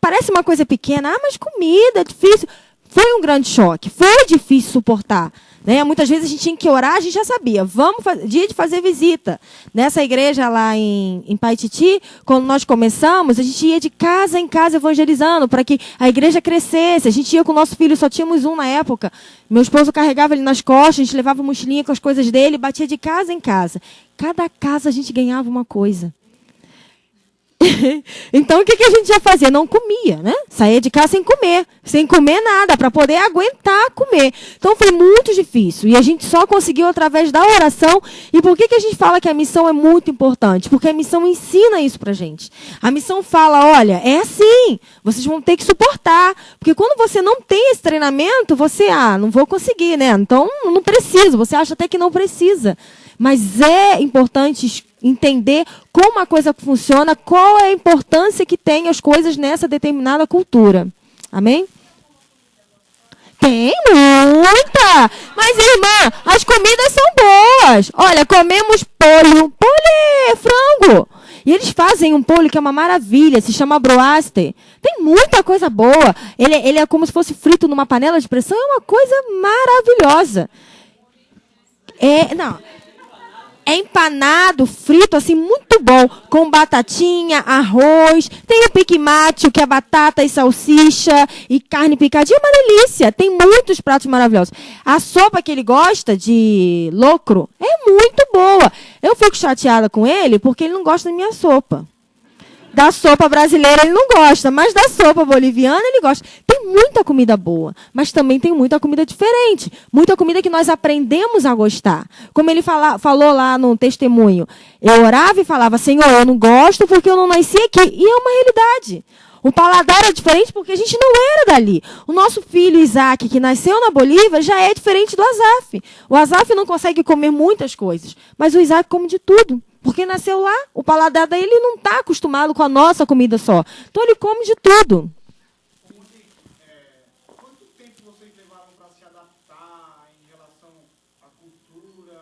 parece uma coisa pequena. Mas comida, é difícil. foi um grande choque, foi difícil suportar. Né? Muitas vezes a gente tinha que orar, a gente já sabia, dia de fazer visita. Nessa igreja lá em Paititi, quando nós começamos, a gente ia de casa em casa evangelizando para que a igreja crescesse. A gente ia com o nosso filho, só tínhamos um na época. Meu esposo carregava ele nas costas, a gente levava mochilinha com as coisas dele, batia de casa em casa. Cada casa a gente ganhava uma coisa. Então, o que a gente ia fazer? Não comia, né? Saía de casa sem comer nada, para poder aguentar comer. Então, foi muito difícil. E a gente só conseguiu através da oração. E por que a gente fala que a missão é muito importante? Porque a missão ensina isso para a gente. A missão fala, olha, é assim, vocês vão ter que suportar. Porque quando você não tem esse treinamento, você, não vou conseguir, né? Então, não preciso. Você acha até que não precisa. Mas é importante entender como a coisa funciona, qual é a importância que tem as coisas nessa determinada cultura. Amém? Tem muita! Mas, irmã, as comidas são boas. Olha, comemos polho. Polho é frango. E eles fazem um polho que é uma maravilha, se chama broaster. Tem muita coisa boa. Ele é como se fosse frito numa panela de pressão, é uma coisa maravilhosa. É empanado, frito, assim, muito bom, com batatinha, arroz, tem o pique-mate, que é batata e salsicha e carne picadinha, é uma delícia, tem muitos pratos maravilhosos. A sopa que ele gosta, de locro, é muito boa. Eu fico chateada com ele porque ele não gosta da minha sopa. Da sopa brasileira ele não gosta, mas da sopa boliviana ele gosta. Tem muita comida boa, mas também tem muita comida diferente. Muita comida que nós aprendemos a gostar. Como ele falou lá no testemunho, eu orava e falava, Senhor, eu não gosto porque eu não nasci aqui. E é uma realidade. O paladar é diferente porque a gente não era dali. O nosso filho Isaac, que nasceu na Bolívia, já é diferente do Asaf. O Asaf não consegue comer muitas coisas, mas o Isaac come de tudo. Porque nasceu lá, o paladar dele não está acostumado com a nossa comida só. Então ele come de tudo. Quanto tempo vocês levaram para se adaptar em relação à cultura,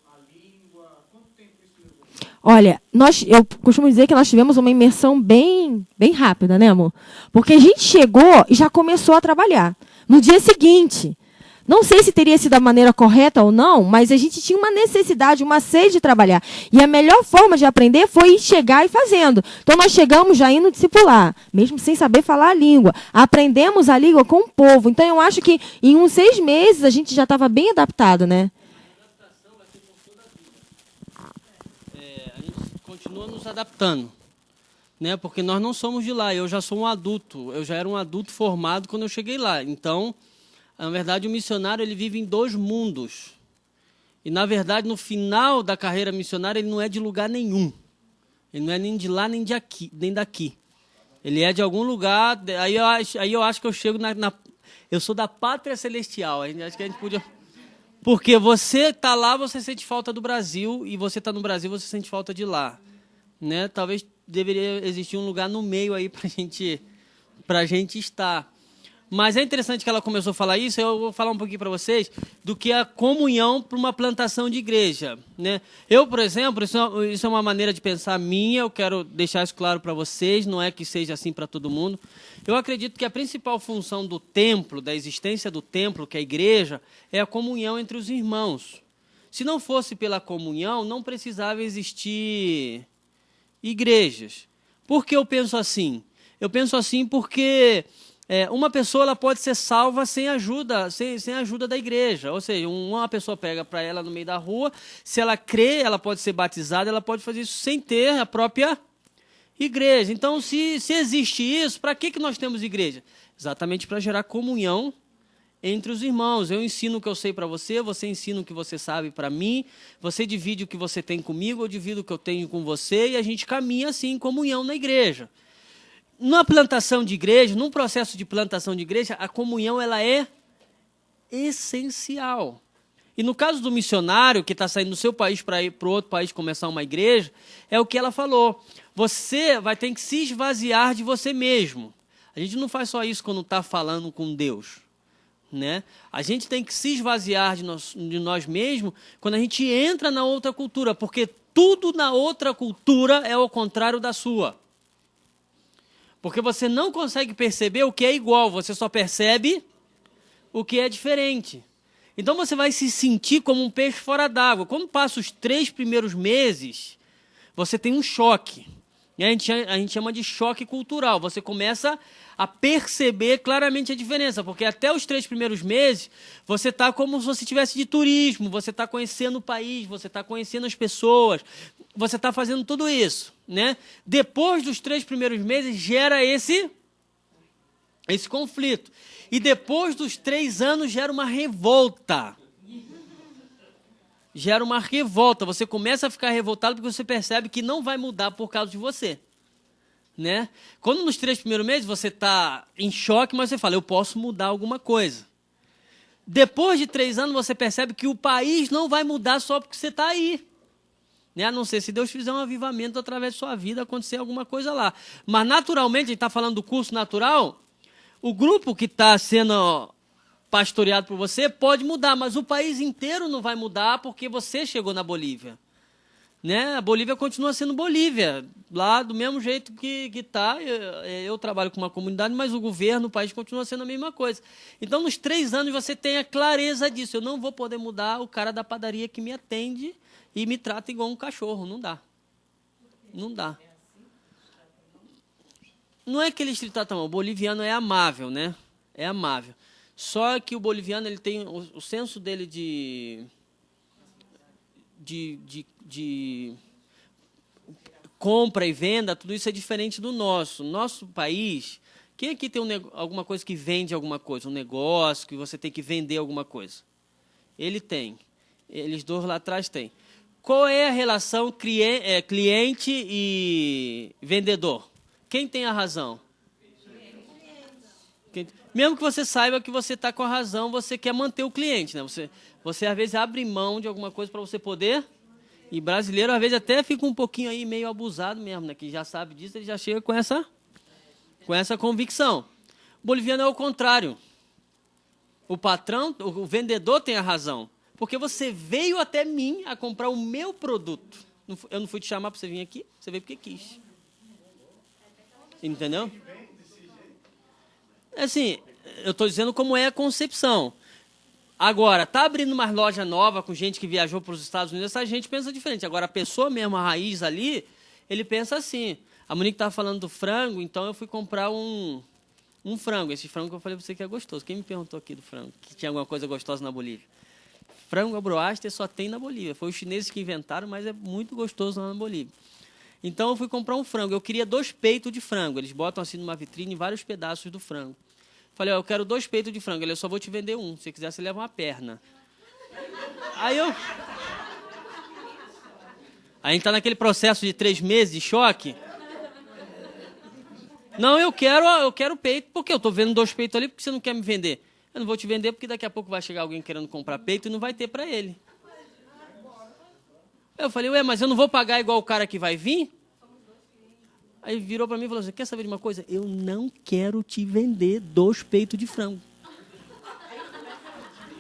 à língua? Quanto tempo isso levou? Olha, eu costumo dizer que nós tivemos uma imersão bem rápida, né, amor? Porque a gente chegou e já começou a trabalhar. No dia seguinte. Não sei se teria sido da maneira correta ou não, mas a gente tinha uma necessidade, uma sede de trabalhar. E a melhor forma de aprender foi chegar e fazendo. Então, nós chegamos já indo discipular, mesmo sem saber falar a língua. Aprendemos a língua com o povo. Então, eu acho que em uns 6 meses a gente já estava bem adaptado, né? A adaptação vai ser por toda a vida. A gente continua nos adaptando, né? Porque nós não somos de lá. Eu já sou um adulto. Eu já era um adulto formado quando eu cheguei lá. Então, na verdade, o missionário ele vive em 2 mundos. E, na verdade, no final da carreira missionária, ele não é de lugar nenhum. Ele não é nem de lá, nem daqui. Ele é de algum lugar. Aí eu acho que eu chego eu sou da pátria celestial. Acho que a gente podia. Porque você está lá, você sente falta do Brasil. E você está no Brasil, você sente falta de lá. Né? Talvez deveria existir um lugar no meio aí para a gente estar. Mas é interessante que ela começou a falar isso, eu vou falar um pouquinho para vocês do que é a comunhão para uma plantação de igreja. Né? Eu, por exemplo, isso é uma maneira de pensar minha, eu quero deixar isso claro para vocês, não é que seja assim para todo mundo. Eu acredito que a principal função do templo, da existência do templo, que é a igreja, é a comunhão entre os irmãos. Se não fosse pela comunhão, não precisava existir igrejas. Por que eu penso assim? Eu penso assim porque uma pessoa ela pode ser salva sem ajuda da igreja. Ou seja, uma pessoa pega para ela no meio da rua, se ela crê, ela pode ser batizada, ela pode fazer isso sem ter a própria igreja. Então, se existe isso, para que nós temos igreja? Exatamente para gerar comunhão entre os irmãos. Eu ensino o que eu sei para você, você ensina o que você sabe para mim, você divide o que você tem comigo, eu divido o que eu tenho com você, e a gente caminha assim em comunhão na igreja. Na plantação de igreja, num processo de plantação de igreja, a comunhão ela é essencial. E no caso do missionário que está saindo do seu país para ir para outro país começar uma igreja, é o que ela falou. Você vai ter que se esvaziar de você mesmo. A gente não faz só isso quando está falando com Deus. Né? A gente tem que se esvaziar de nós mesmos quando a gente entra na outra cultura, porque tudo na outra cultura é ao contrário da sua. Porque você não consegue perceber o que é igual, você só percebe o que é diferente. Então você vai se sentir como um peixe fora d'água. Quando passa os 3 primeiros meses, você tem um choque. A gente chama de choque cultural. Você começa a perceber claramente a diferença, porque até os 3 primeiros meses, você está como se você estivesse de turismo, você está conhecendo o país, você está conhecendo as pessoas, você está fazendo tudo isso, né? Depois dos 3 primeiros meses, gera esse conflito. E depois dos 3 anos, gera uma revolta. Gera uma revolta. Você começa a ficar revoltado porque você percebe que não vai mudar por causa de você. Né? Quando nos 3 primeiros meses você está em choque, mas você fala, eu posso mudar alguma coisa. Depois de 3 anos, você percebe que o país não vai mudar só porque você está aí. Né? A não ser se Deus fizer um avivamento através da sua vida, acontecer alguma coisa lá. Mas, naturalmente, a gente está falando do curso natural, o grupo que está sendo pastoreado por você pode mudar, mas o país inteiro não vai mudar porque você chegou na Bolívia. Né? A Bolívia continua sendo Bolívia, lá do mesmo jeito que está. Eu trabalho com uma comunidade, mas o governo, o país continua sendo a mesma coisa. Então, nos 3 anos, você tem a clareza disso. Eu não vou poder mudar o cara da padaria que me atende e me trata igual um cachorro. Não dá. Não dá. Não é que eles te tratam mal. O boliviano é amável, né? É amável. Só que o boliviano ele tem o senso dele de compra e venda, tudo isso é diferente do nosso. Nosso país, quem aqui tem alguma coisa que vende alguma coisa? Um negócio que você tem que vender alguma coisa? Ele tem. Eles dois lá atrás têm. Qual é a relação cliente e vendedor? Quem tem a razão? Mesmo que você saiba que você está com a razão, você quer manter o cliente, né? Você às vezes abre mão de alguma coisa para você poder. E brasileiro, às vezes, até fica um pouquinho aí meio abusado mesmo, né? Que já sabe disso, ele já chega com essa convicção. O boliviano é o contrário. O patrão, o vendedor tem a razão. Porque você veio até mim a comprar o meu produto. Eu não fui te chamar para você vir aqui, você veio porque quis. Entendeu? Assim, eu estou dizendo como é a concepção. Agora, tá abrindo uma loja nova com gente que viajou para os Estados Unidos, essa gente pensa diferente. Agora, a pessoa mesmo, a raiz ali, ele pensa assim. A Monique estava falando do frango, então eu fui comprar um frango. Esse frango que eu falei para você que é gostoso. Quem me perguntou aqui do frango? Que tinha alguma coisa gostosa na Bolívia? Frango abroaster só tem na Bolívia. Foi os chineses que inventaram, mas é muito gostoso lá na Bolívia. Então, eu fui comprar um frango. Eu queria 2 peitos de frango. Eles botam assim numa vitrine vários pedaços do frango. Falei, eu quero 2 peitos de frango. Ele, eu só vou te vender um. Se você quiser, você leva uma perna. Aí a gente tá naquele processo de 3 meses de choque. Não, eu quero peito, porque eu tô vendo 2 peitos ali, porque você não quer me vender. Eu não vou te vender, porque daqui a pouco vai chegar alguém querendo comprar peito e não vai ter para ele. Eu falei, mas eu não vou pagar igual o cara que vai vir? Aí virou para mim e falou assim, quer saber de uma coisa? Eu não quero te vender 2 peitos de frango.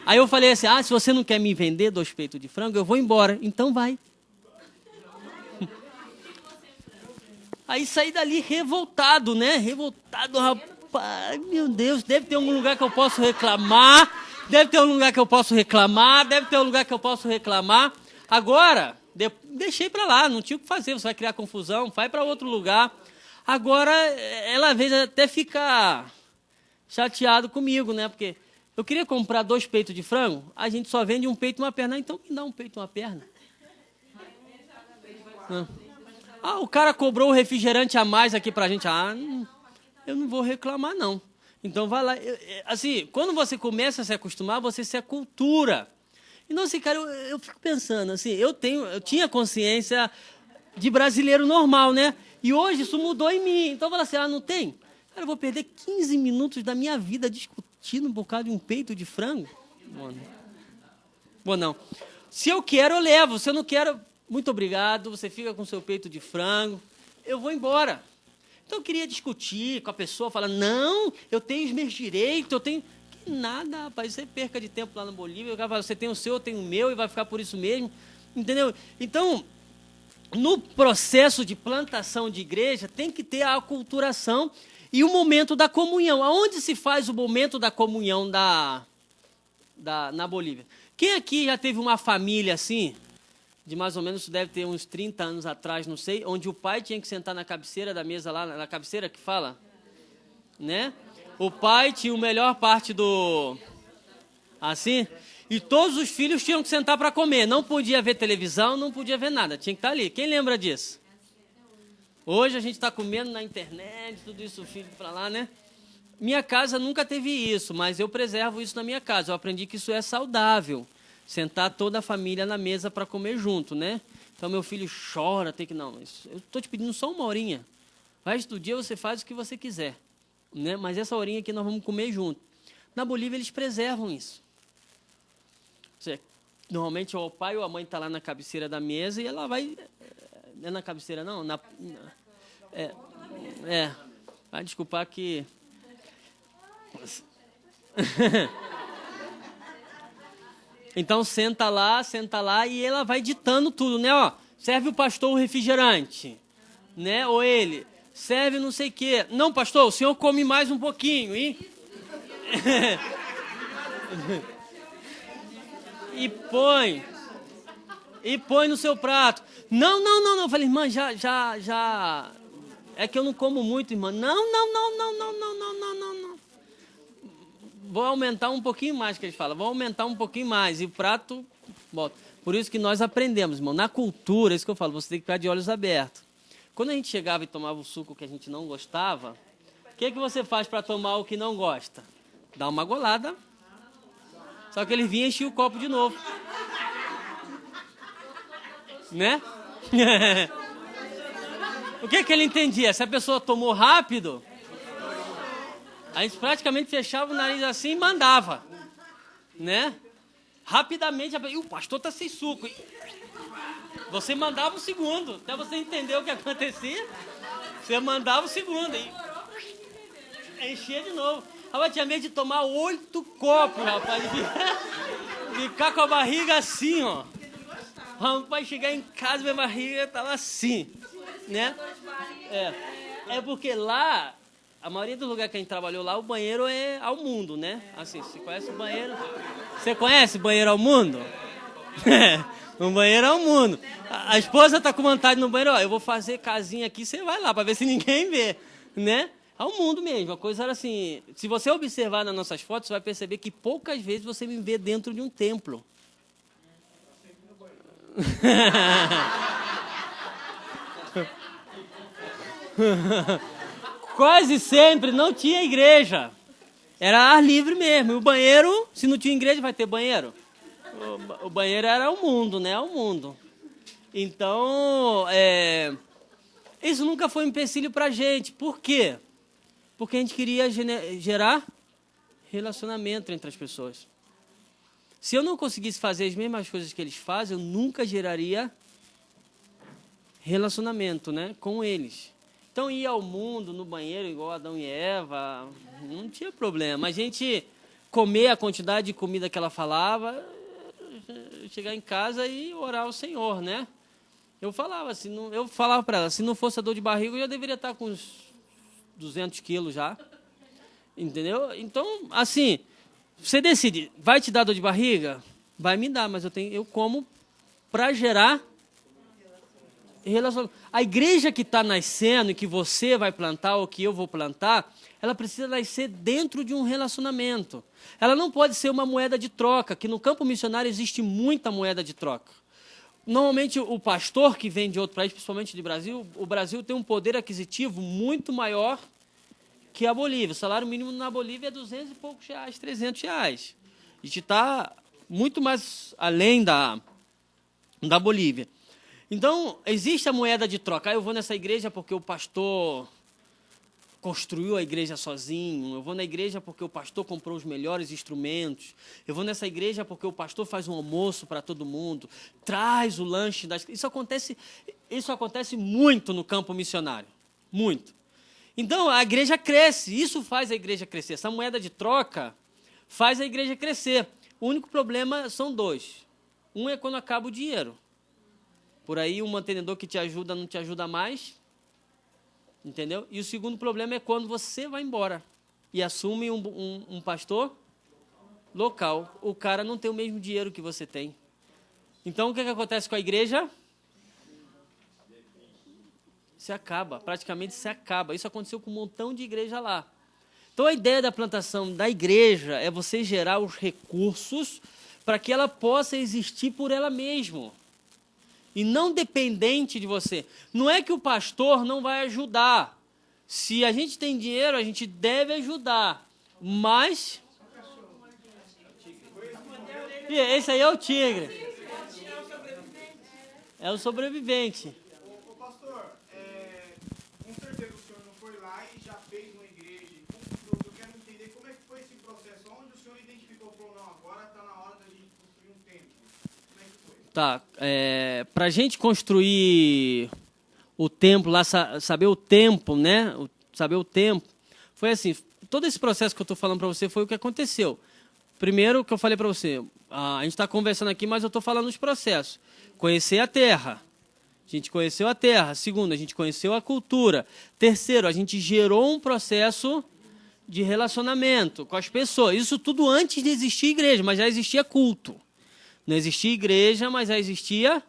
Aí eu falei assim, se você não quer me vender 2 peitos de frango, eu vou embora. Então vai. Aí saí dali revoltado, né? Revoltado, rapaz. Meu Deus, deve ter algum lugar que eu posso reclamar. Agora, deixei para lá, não tinha o que fazer. Você vai criar confusão, vai para outro lugar. Agora, ela às vezes até fica chateado comigo, né? Porque eu queria comprar 2 peitos de frango, a gente só vende um peito e uma perna. Então me dá um peito e uma perna. O cara cobrou o refrigerante a mais aqui pra gente. Eu não vou reclamar, não. Então vai lá. Assim, quando você começa a se acostumar, você se acultura. Então, assim, cara, eu fico pensando, assim, eu tinha consciência de brasileiro normal, né? E hoje isso mudou em mim. Então eu falo assim, não tem? Cara, eu vou perder 15 minutos da minha vida discutindo um bocado de um peito de frango? Bom, não. Se eu quero, eu levo. Se eu não quero, muito obrigado, você fica com seu peito de frango, eu vou embora. Então eu queria discutir com a pessoa, falar, não, eu tenho os meus direitos, eu tenho... Que nada, rapaz, você perca de tempo lá na Bolívia, você tem o seu, eu tenho o meu, e vai ficar por isso mesmo, entendeu? Então, no processo de plantação de igreja, tem que ter a aculturação e o momento da comunhão. Aonde se faz o momento da comunhão da na Bolívia. Quem aqui já teve uma família assim, de mais ou menos, deve ter uns 30 anos atrás, não sei, onde o pai tinha que sentar na cabeceira da mesa lá, na cabeceira que fala, né? O pai tinha a melhor parte do... Assim? E todos os filhos tinham que sentar para comer. Não podia ver televisão, não podia ver nada. Tinha que estar ali. Quem lembra disso? Hoje a gente está comendo na internet, tudo isso, o filho para lá, né? Minha casa nunca teve isso, mas eu preservo isso na minha casa. Eu aprendi que isso é saudável. Sentar toda a família na mesa para comer junto, né? Então meu filho chora, tem que... Não, eu estou te pedindo só uma horinha. O resto do dia você faz o que você quiser, né? Mas essa horinha aqui nós vamos comer junto. Na Bolívia eles preservam isso. Ou seja, normalmente o pai ou a mãe está lá na cabeceira da mesa e ela vai... Não é na cabeceira, não? Vai desculpar que... Então senta lá e ela vai ditando tudo, né? Ó, serve o pastor o refrigerante, né? Ou ele, serve não sei o quê. Não, pastor, o senhor come mais um pouquinho, hein? E põe no seu prato. Não. Eu falei, irmã, já. É que eu não como muito, irmã. Não. Vou aumentar um pouquinho mais, que eles falam. Vou aumentar um pouquinho mais. E o prato, bota. Por isso que nós aprendemos, irmão. Na cultura, isso que eu falo, você tem que ficar de olhos abertos. Quando a gente chegava e tomava o suco que a gente não gostava, o que você faz para tomar o que não gosta? Dá uma golada. Só que ele vinha e enchia o copo de novo. Né? O que ele entendia? Se a pessoa tomou rápido, a gente praticamente fechava o nariz assim e mandava, né? Rapidamente, e o pastor está sem suco. Você mandava o segundo, até você entender o que acontecia. Você mandava o segundo, e enchia de novo. Rapaz, tinha medo de tomar 8 copos, rapaz. Ficar com a barriga assim, ó. Rapaz, chegar em casa, minha barriga estava assim, né? É porque lá, a maioria dos lugares que a gente trabalhou lá, o banheiro é ao mundo, né? Assim, você conhece o banheiro? Você conhece o banheiro ao mundo? O banheiro ao mundo. A esposa tá com vontade no banheiro, ó, eu vou fazer casinha aqui, você vai lá para ver se ninguém vê, né? Ao mundo mesmo. A coisa era assim, se você observar nas nossas fotos, você vai perceber que poucas vezes você me vê dentro de um templo. Quase sempre não tinha igreja. Era ar livre mesmo. E o banheiro, se não tinha igreja, vai ter banheiro. O banheiro era o mundo, né? O mundo. Então, isso nunca foi um empecilho pra gente. Por quê? Porque a gente queria gerar relacionamento entre as pessoas. Se eu não conseguisse fazer as mesmas coisas que eles fazem, eu nunca geraria relacionamento, né, com eles. Então, ir ao mundo, no banheiro, igual Adão e Eva, não tinha problema. A gente comer a quantidade de comida que ela falava, chegar em casa e orar ao Senhor, né? Eu falava para ela, se não fosse a dor de barriga, eu já deveria estar com uns 200 quilos já. Entendeu? Então, assim... Você decide, vai te dar dor de barriga? Vai me dar, mas eu como para gerar relacionamento. A igreja que está nascendo e que você vai plantar ou que eu vou plantar, ela precisa nascer dentro de um relacionamento. Ela não pode ser uma moeda de troca, que no campo missionário existe muita moeda de troca. Normalmente o pastor que vem de outro país, principalmente do Brasil, o Brasil tem um poder aquisitivo muito maior que a Bolívia. O salário mínimo na Bolívia é 200 e poucos reais, 300 reais. A gente está muito mais além da Bolívia. Então, existe a moeda de troca. Eu vou nessa igreja porque o pastor construiu a igreja sozinho. Eu vou na igreja porque o pastor comprou os melhores instrumentos. Eu vou nessa igreja porque o pastor faz um almoço para todo mundo. Traz o lanche. Isso acontece muito no campo missionário. Muito. Então, a igreja cresce, isso faz a igreja crescer. Essa moeda de troca faz a igreja crescer. O único problema são dois. Um é quando acaba o dinheiro. Por aí, um mantenedor que te ajuda não te ajuda mais. Entendeu? E o segundo problema é quando você vai embora e assume um pastor local. O cara não tem o mesmo dinheiro que você tem. Então, o que acontece com a igreja? Se acaba, praticamente se acaba. Isso aconteceu com um montão de igreja lá. Então, a ideia da plantação da igreja é você gerar os recursos para que ela possa existir por ela mesma. E não dependente de você. Não é que o pastor não vai ajudar. Se a gente tem dinheiro, a gente deve ajudar. Mas... E esse aí é o tigre. É o sobrevivente. Ô pastor, com certeza o senhor não foi lá e já fez uma igreja e construiu. Eu quero entender como é que foi esse processo. Onde o senhor identificou, falou, não, agora está na hora da gente construir um templo. Como é que foi? Tá, para a gente construir o templo lá, saber o tempo, né? Saber o tempo, foi assim, todo esse processo que eu estou falando para você foi o que aconteceu. Primeiro, que eu falei para você, a gente está conversando aqui, mas eu estou falando dos processos. Conhecer a terra. A gente conheceu a terra. Segundo, a gente conheceu a cultura. Terceiro, a gente gerou um processo de relacionamento com as pessoas. Isso tudo antes de existir igreja, mas já existia culto. Não existia igreja, mas já existia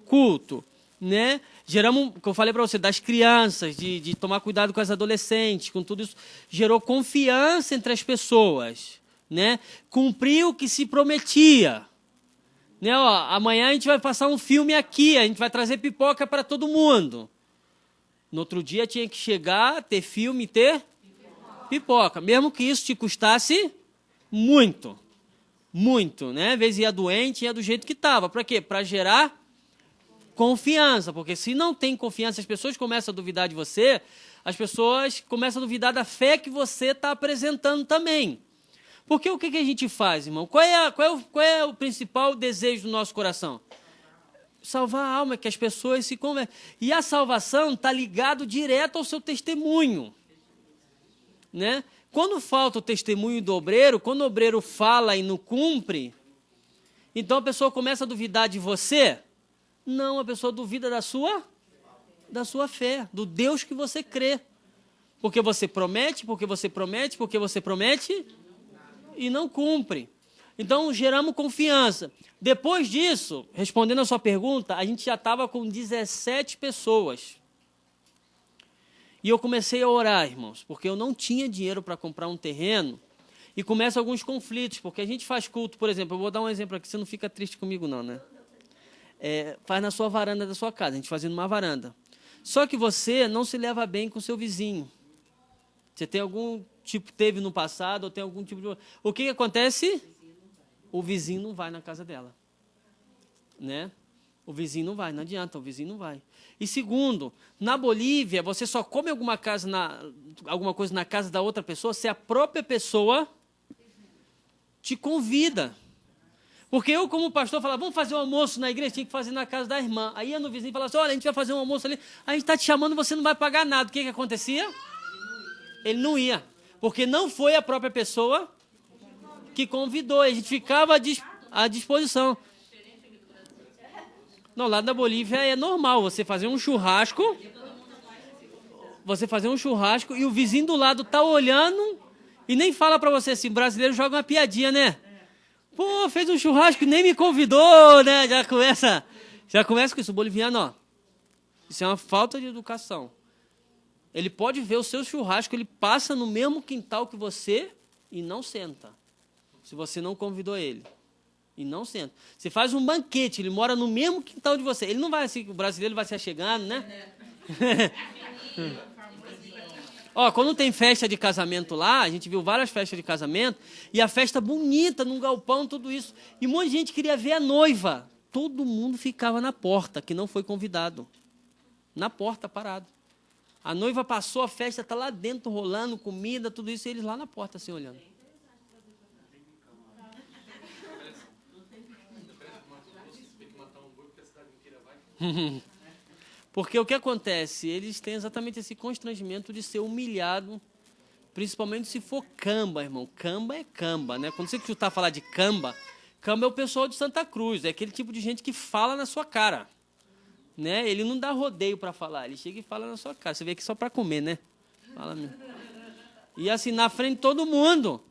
culto, né? Geramos, que eu falei para você, das crianças, de tomar cuidado com as adolescentes, com tudo isso, gerou confiança entre as pessoas, né? Cumpriu o que se prometia, né? Ó, amanhã a gente vai passar um filme aqui, a gente vai trazer pipoca para todo mundo. No outro dia tinha que chegar, ter filme, ter pipoca, mesmo que isso te custasse muito. Muito, né? Às vezes ia doente, ia do jeito que estava. Para quê? Para gerar confiança, porque se não tem confiança, as pessoas começam a duvidar de você, as pessoas começam a duvidar da fé que você está apresentando também. Porque o que a gente faz, irmão? Qual é o principal desejo do nosso coração? Salvar a alma, que as pessoas se convertem. E a salvação está ligado direto ao seu testemunho, né? Quando falta o testemunho do obreiro, quando o obreiro fala e não cumpre, então a pessoa começa a duvidar de você. Não, a pessoa duvida da sua fé, do Deus que você crê. Porque você promete e não cumpre. Então, geramos confiança. Depois disso, respondendo a sua pergunta, a gente já estava com 17 pessoas. E eu comecei a orar, irmãos, porque eu não tinha dinheiro para comprar um terreno. E começam alguns conflitos, porque a gente faz culto, por exemplo, eu vou dar um exemplo aqui, você não fica triste comigo não, né? Faz na sua varanda da sua casa, a gente fazendo uma varanda. Só que você não se leva bem com o seu vizinho. Você tem algum tipo, teve no passado, ou tem algum tipo de... O que acontece? O vizinho não vai na casa dela, né? O vizinho não vai, não adianta, o vizinho não vai. E segundo, na Bolívia, você só come alguma coisa na casa da outra pessoa se a própria pessoa te convida. Porque eu, como pastor, falava, vamos fazer um almoço na igreja, tinha que fazer na casa da irmã. Aí ia no vizinho e falava assim, olha, a gente vai fazer um almoço ali, a gente está te chamando, você não vai pagar nada. O que acontecia? Ele não ia, porque não foi a própria pessoa que convidou, a gente ficava à disposição. No lado da Bolívia é normal você fazer um churrasco, e o vizinho do lado tá olhando e nem fala para você assim, brasileiro joga uma piadinha, né? Pô, fez um churrasco e nem me convidou, né? Já começa com isso. O boliviano, ó, isso é uma falta de educação. Ele pode ver o seu churrasco, ele passa no mesmo quintal que você e não senta. Se você não convidou ele. E não senta. Você faz um banquete, ele mora no mesmo quintal de você. Ele não vai assim, o brasileiro vai se achegando, né? Ó, quando tem festa de casamento lá, a gente viu várias festas de casamento, e a festa bonita, num galpão, tudo isso. E um monte de gente queria ver a noiva. Todo mundo ficava na porta, que não foi convidado. Na porta, parado. A noiva passou, a festa está lá dentro, rolando, comida, tudo isso, e eles lá na porta, assim, olhando. Porque o que acontece? Eles têm exatamente esse constrangimento de ser humilhado, principalmente se for camba, irmão. Camba é camba, né? Quando você escutar falar de camba, camba é o pessoal de Santa Cruz, é aquele tipo de gente que fala na sua cara, né? Ele não dá rodeio para falar, ele chega e fala na sua cara. Você vê que só para comer, né? Fala mesmo. E assim, na frente de todo mundo,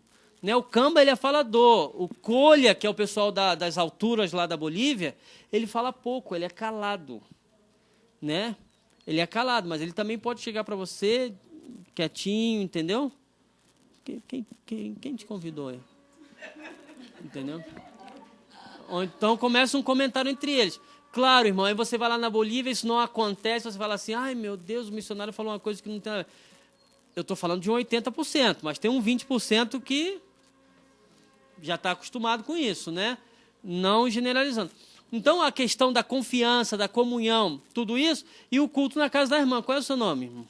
Né? O Camba, ele é falador. O Colha, que é o pessoal das alturas lá da Bolívia, ele fala pouco, ele é calado. Né? Ele é calado, mas ele também pode chegar para você quietinho, entendeu? Quem te convidou aí? Entendeu? Ou então começa um comentário entre eles. Claro, irmão, aí você vai lá na Bolívia, isso não acontece, você fala assim, ai meu Deus, o missionário falou uma coisa que não tem nada a ver. Eu estou falando de um 80%, mas tem um 20% que já está acostumado com isso, né? Não generalizando. Então, a questão da confiança, da comunhão, tudo isso, e o culto na casa da irmã. Qual é o seu nome, irmão?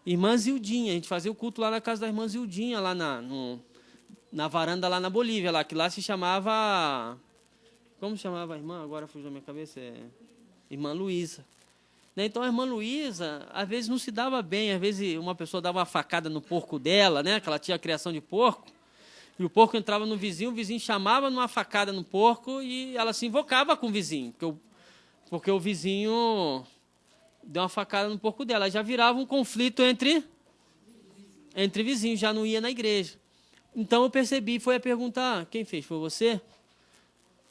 Irmã Zildinha. A gente fazia o culto lá na casa da irmã Zildinha, lá na varanda lá na Bolívia, lá, que lá se chamava... Como chamava a irmã? Agora fugiu da minha cabeça. Irmã Luísa. Né? Então, a irmã Luísa, às vezes, não se dava bem. Às vezes, uma pessoa dava uma facada no porco dela, né? Que ela tinha a criação de porco. E o porco entrava no vizinho, o vizinho chamava numa facada no porco e ela se invocava com o vizinho. Porque o vizinho deu uma facada no porco dela. Já virava um conflito entre vizinhos, já não ia na igreja. Então, eu percebi, foi a pergunta, quem fez? Foi você?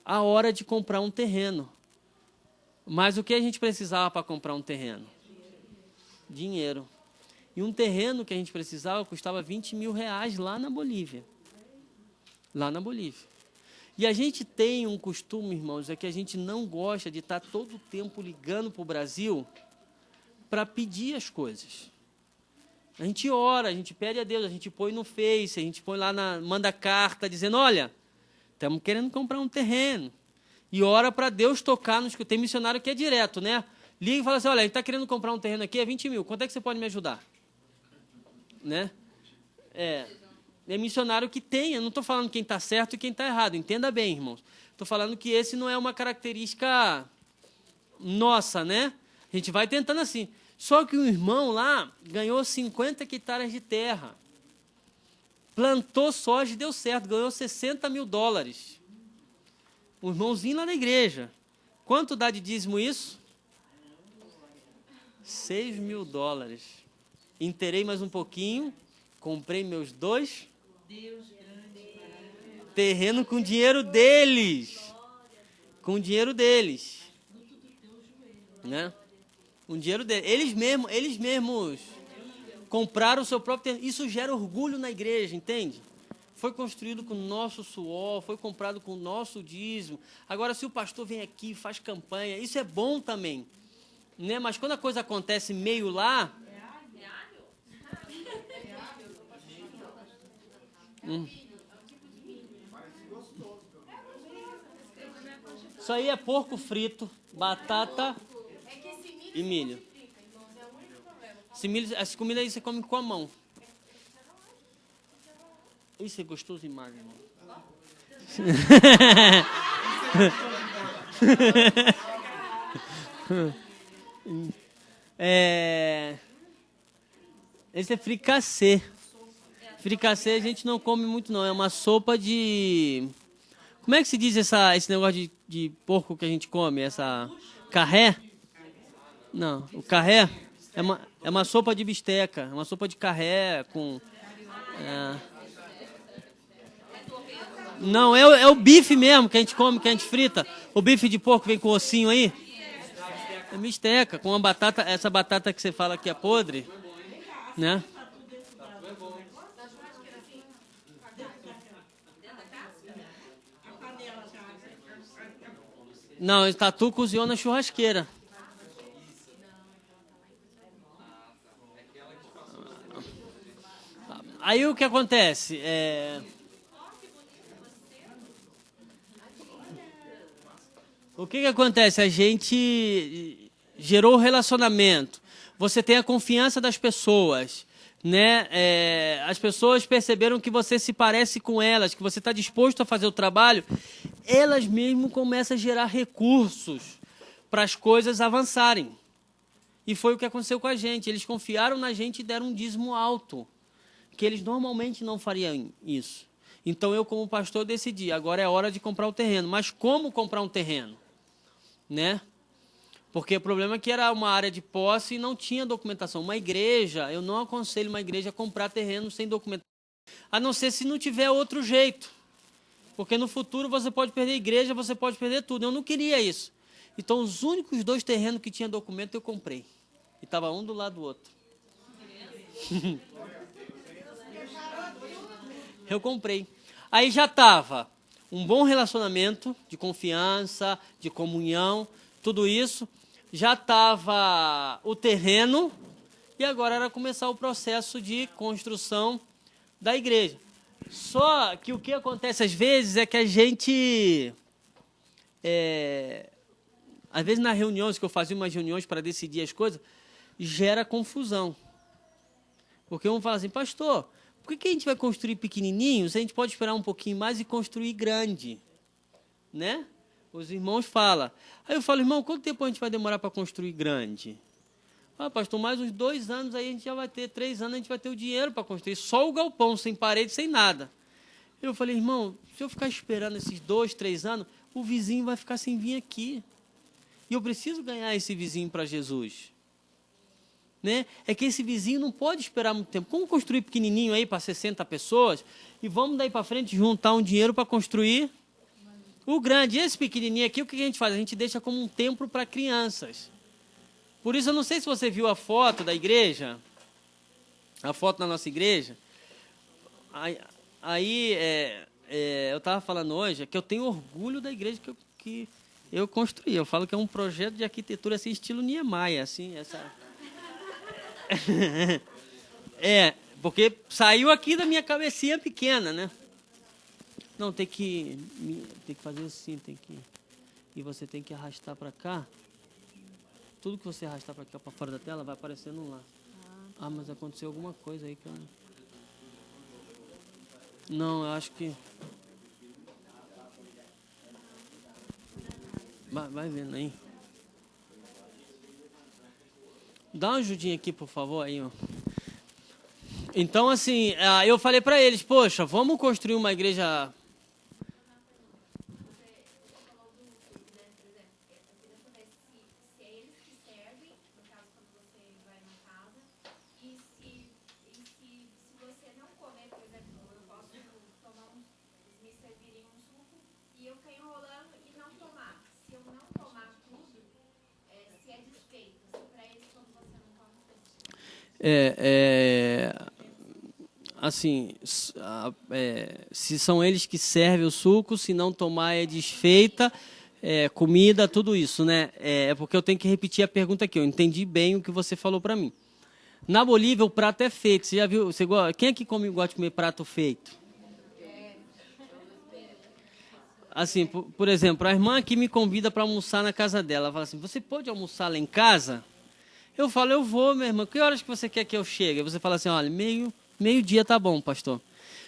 A hora de comprar um terreno. Mas o que a gente precisava para comprar um terreno? Dinheiro. E um terreno que a gente precisava custava 20 mil reais lá na Bolívia. Lá na Bolívia. E a gente tem um costume, irmãos, é que a gente não gosta de estar todo o tempo ligando para o Brasil para pedir as coisas. A gente ora, a gente pede a Deus, a gente põe no Face, a gente põe lá, manda carta dizendo, olha, estamos querendo comprar um terreno. E ora para Deus tocar nos... Tem missionário que é direto, né? Liga e fala assim, olha, a gente está querendo comprar um terreno aqui, é 20 mil, quanto é que você pode me ajudar? Né? É missionário que tem, eu não estou falando quem está certo e quem está errado, entenda bem, irmãos. Estou falando que esse não é uma característica nossa, né? A gente vai tentando assim. Só que o irmão lá ganhou 50 hectares de terra. Plantou soja e deu certo, ganhou 60 mil dólares. Um irmãozinho lá na igreja. Quanto dá de dízimo isso? 6 mil dólares. Inteirei mais um pouquinho, comprei meus 2 terreno com dinheiro deles. Com dinheiro deles. Né? Com dinheiro deles. Eles mesmos compraram o seu próprio terreno. Isso gera orgulho na igreja, entende? Foi construído com o nosso suor, foi comprado com o nosso dízimo. Agora, se o pastor vem aqui e faz campanha, isso é bom também. Né? Mas quando a coisa acontece meio lá... Isso aí é porco frito, batata e milho. Essa comida aí você come com a mão. Isso é gostoso demais, irmão. Esse é fricassê. Fricassê a gente não come muito, não. É uma sopa de... Como é que se diz esse negócio de porco que a gente come? Essa carré? Não, o carré é uma sopa de bisteca. É uma sopa de carré com... Não, é o bife mesmo que a gente come, que a gente frita. O bife de porco vem com ossinho aí. É bisteca, com uma batata, essa batata que você fala que é podre, né? Não, o tatu cozinhou na churrasqueira. Aí o que acontece? O que acontece? A gente gerou relacionamento. Você tem a confiança das pessoas, né? As pessoas perceberam que você se parece com elas, que você está disposto a fazer o trabalho. Elas mesmo começam a gerar recursos para as coisas avançarem. E foi o que aconteceu com a gente. Eles confiaram na gente e deram um dízimo alto, que eles normalmente não fariam isso. Então eu, como pastor, decidi, agora é hora de comprar o terreno. Mas como comprar um terreno? Né? Porque o problema é que era uma área de posse e não tinha documentação. Uma igreja, eu não aconselho uma igreja a comprar terreno sem documentação. A não ser se não tiver outro jeito. Porque no futuro você pode perder a igreja, você pode perder tudo. Eu não queria isso. Então, os únicos 2 terrenos que tinha documento, eu comprei. E estava um do lado do outro. Eu comprei. Aí já estava um bom relacionamento de confiança, de comunhão, tudo isso. Já estava o terreno e agora era começar o processo de construção da igreja. Só que o que acontece às vezes é que a gente... às vezes nas reuniões, que eu fazia umas reuniões para decidir as coisas, gera confusão. Porque um fala assim, pastor, por que a gente vai construir pequenininho se a gente pode esperar um pouquinho mais e construir grande? Né? Os irmãos falam. Aí eu falo, irmão, quanto tempo a gente vai demorar para construir grande? Ah, pastor, mais uns 2 anos aí a gente já vai ter, 3 anos a gente vai ter o dinheiro para construir, só o galpão, sem parede, sem nada. Eu falei, irmão, se eu ficar esperando esses 2, 3 anos, o vizinho vai ficar sem vir aqui. E eu preciso ganhar esse vizinho para Jesus. Né? É que esse vizinho não pode esperar muito tempo. Como construir pequenininho aí para 60 pessoas e vamos daí para frente juntar um dinheiro para construir o grande. Esse pequenininho aqui, o que a gente faz? A gente deixa como um templo para crianças. Por isso, eu não sei se você viu a foto da igreja, a foto da nossa igreja. Aí eu estava falando hoje que eu tenho orgulho da igreja que eu construí. Eu falo que é um projeto de arquitetura assim, estilo Niemeyer, assim, essa... porque saiu aqui da minha cabecinha pequena, né? Não, tem que fazer assim, e você tem que arrastar para cá. Tudo que você arrastar para cá, para fora da tela, vai aparecendo lá. Ah, mas aconteceu alguma coisa aí que eu... Não, eu acho que... Vai vendo aí. Dá uma ajudinha aqui, por favor, aí, ó. Então, assim, eu falei para eles, poxa, vamos construir uma igreja... assim, se são eles que servem o suco, se não tomar é desfeita, comida, tudo isso, né? É porque eu tenho que repetir a pergunta aqui, eu entendi bem o que você falou para mim. Na Bolívia, o prato é feito, você já viu? Quem aqui gosta de comer prato feito? Assim, por exemplo, a irmã que me convida para almoçar na casa dela, ela fala assim, você pode almoçar lá em casa? Eu falo, eu vou, minha irmã. Que horas que você quer que eu chegue? Aí você fala assim, olha, meio-dia tá bom, pastor.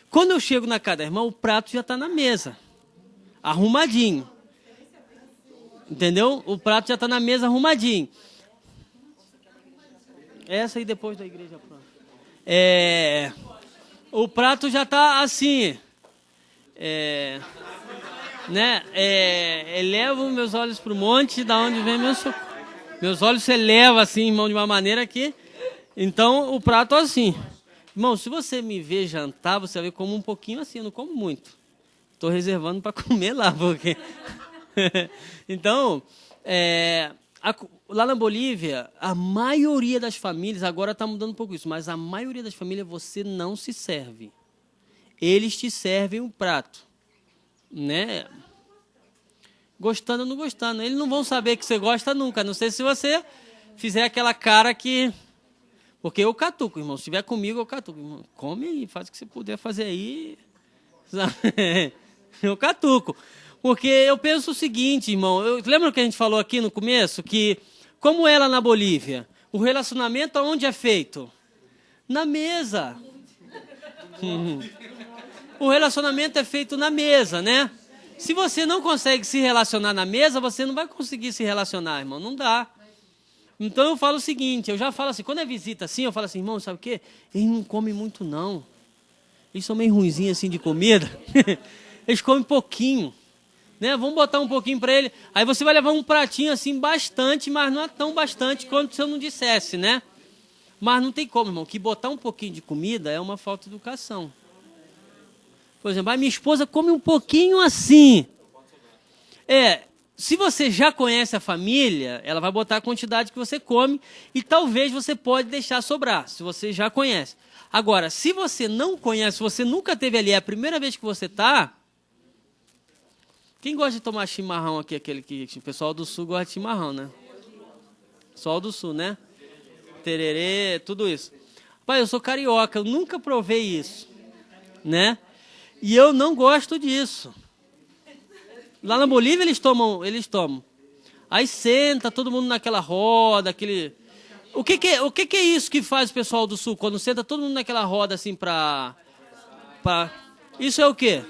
Quando eu chego na casa da irmã, o prato já está na mesa, arrumadinho. Entendeu? O prato já está na mesa, arrumadinho. Essa aí depois da igreja pronta. O prato já está assim. Né? Elevo meus olhos para o monte, da onde vem meu socorro. Meus olhos se elevam assim, irmão, de uma maneira que... Então, o prato é assim. Irmão, se você me ver jantar, você vai ver como um pouquinho assim, eu não como muito. Estou reservando para comer lá, porque... Então, lá na Bolívia, a maioria das famílias, agora está mudando um pouco isso, mas a maioria das famílias você não se serve. Eles te servem o prato. Né? Gostando ou não gostando. Eles não vão saber que você gosta nunca. Não sei se você fizer aquela cara que... Porque eu catuco, irmão. Se estiver comigo, eu catuco. Irmão, come aí, faz o que você puder fazer aí. Eu catuco. Porque eu penso o seguinte, irmão. Lembra que a gente falou aqui no começo? Que, como ela na Bolívia, o relacionamento aonde é feito? Na mesa. O relacionamento é feito na mesa, né? Se você não consegue se relacionar na mesa, você não vai conseguir se relacionar, irmão. Não dá. Então eu falo o seguinte, eu já falo assim, quando é visita assim, eu falo assim, irmão, sabe o quê? Eles não comem muito, não. Eles são meio ruinzinhos assim de comida. Eles comem pouquinho. Né? Vamos botar um pouquinho para ele. Aí você vai levar um pratinho assim bastante, mas não é tão bastante quanto se eu não dissesse, né? Mas não tem como, irmão, que botar um pouquinho de comida é uma falta de educação. Por exemplo, a minha esposa come um pouquinho assim. Se você já conhece a família, ela vai botar a quantidade que você come e talvez você pode deixar sobrar, se você já conhece. Agora, se você não conhece, se você nunca teve ali, é a primeira vez que você está... Quem gosta de tomar chimarrão aqui? O pessoal do Sul gosta de chimarrão, né? Pessoal do Sul, né? Tererê, tudo isso. Pai, eu sou carioca, eu nunca provei isso, né? E eu não gosto disso. Lá na Bolívia eles tomam. Aí senta todo mundo naquela roda, aquele... O que é isso que faz o pessoal do Sul quando senta todo mundo naquela roda assim pra... Isso é o quê?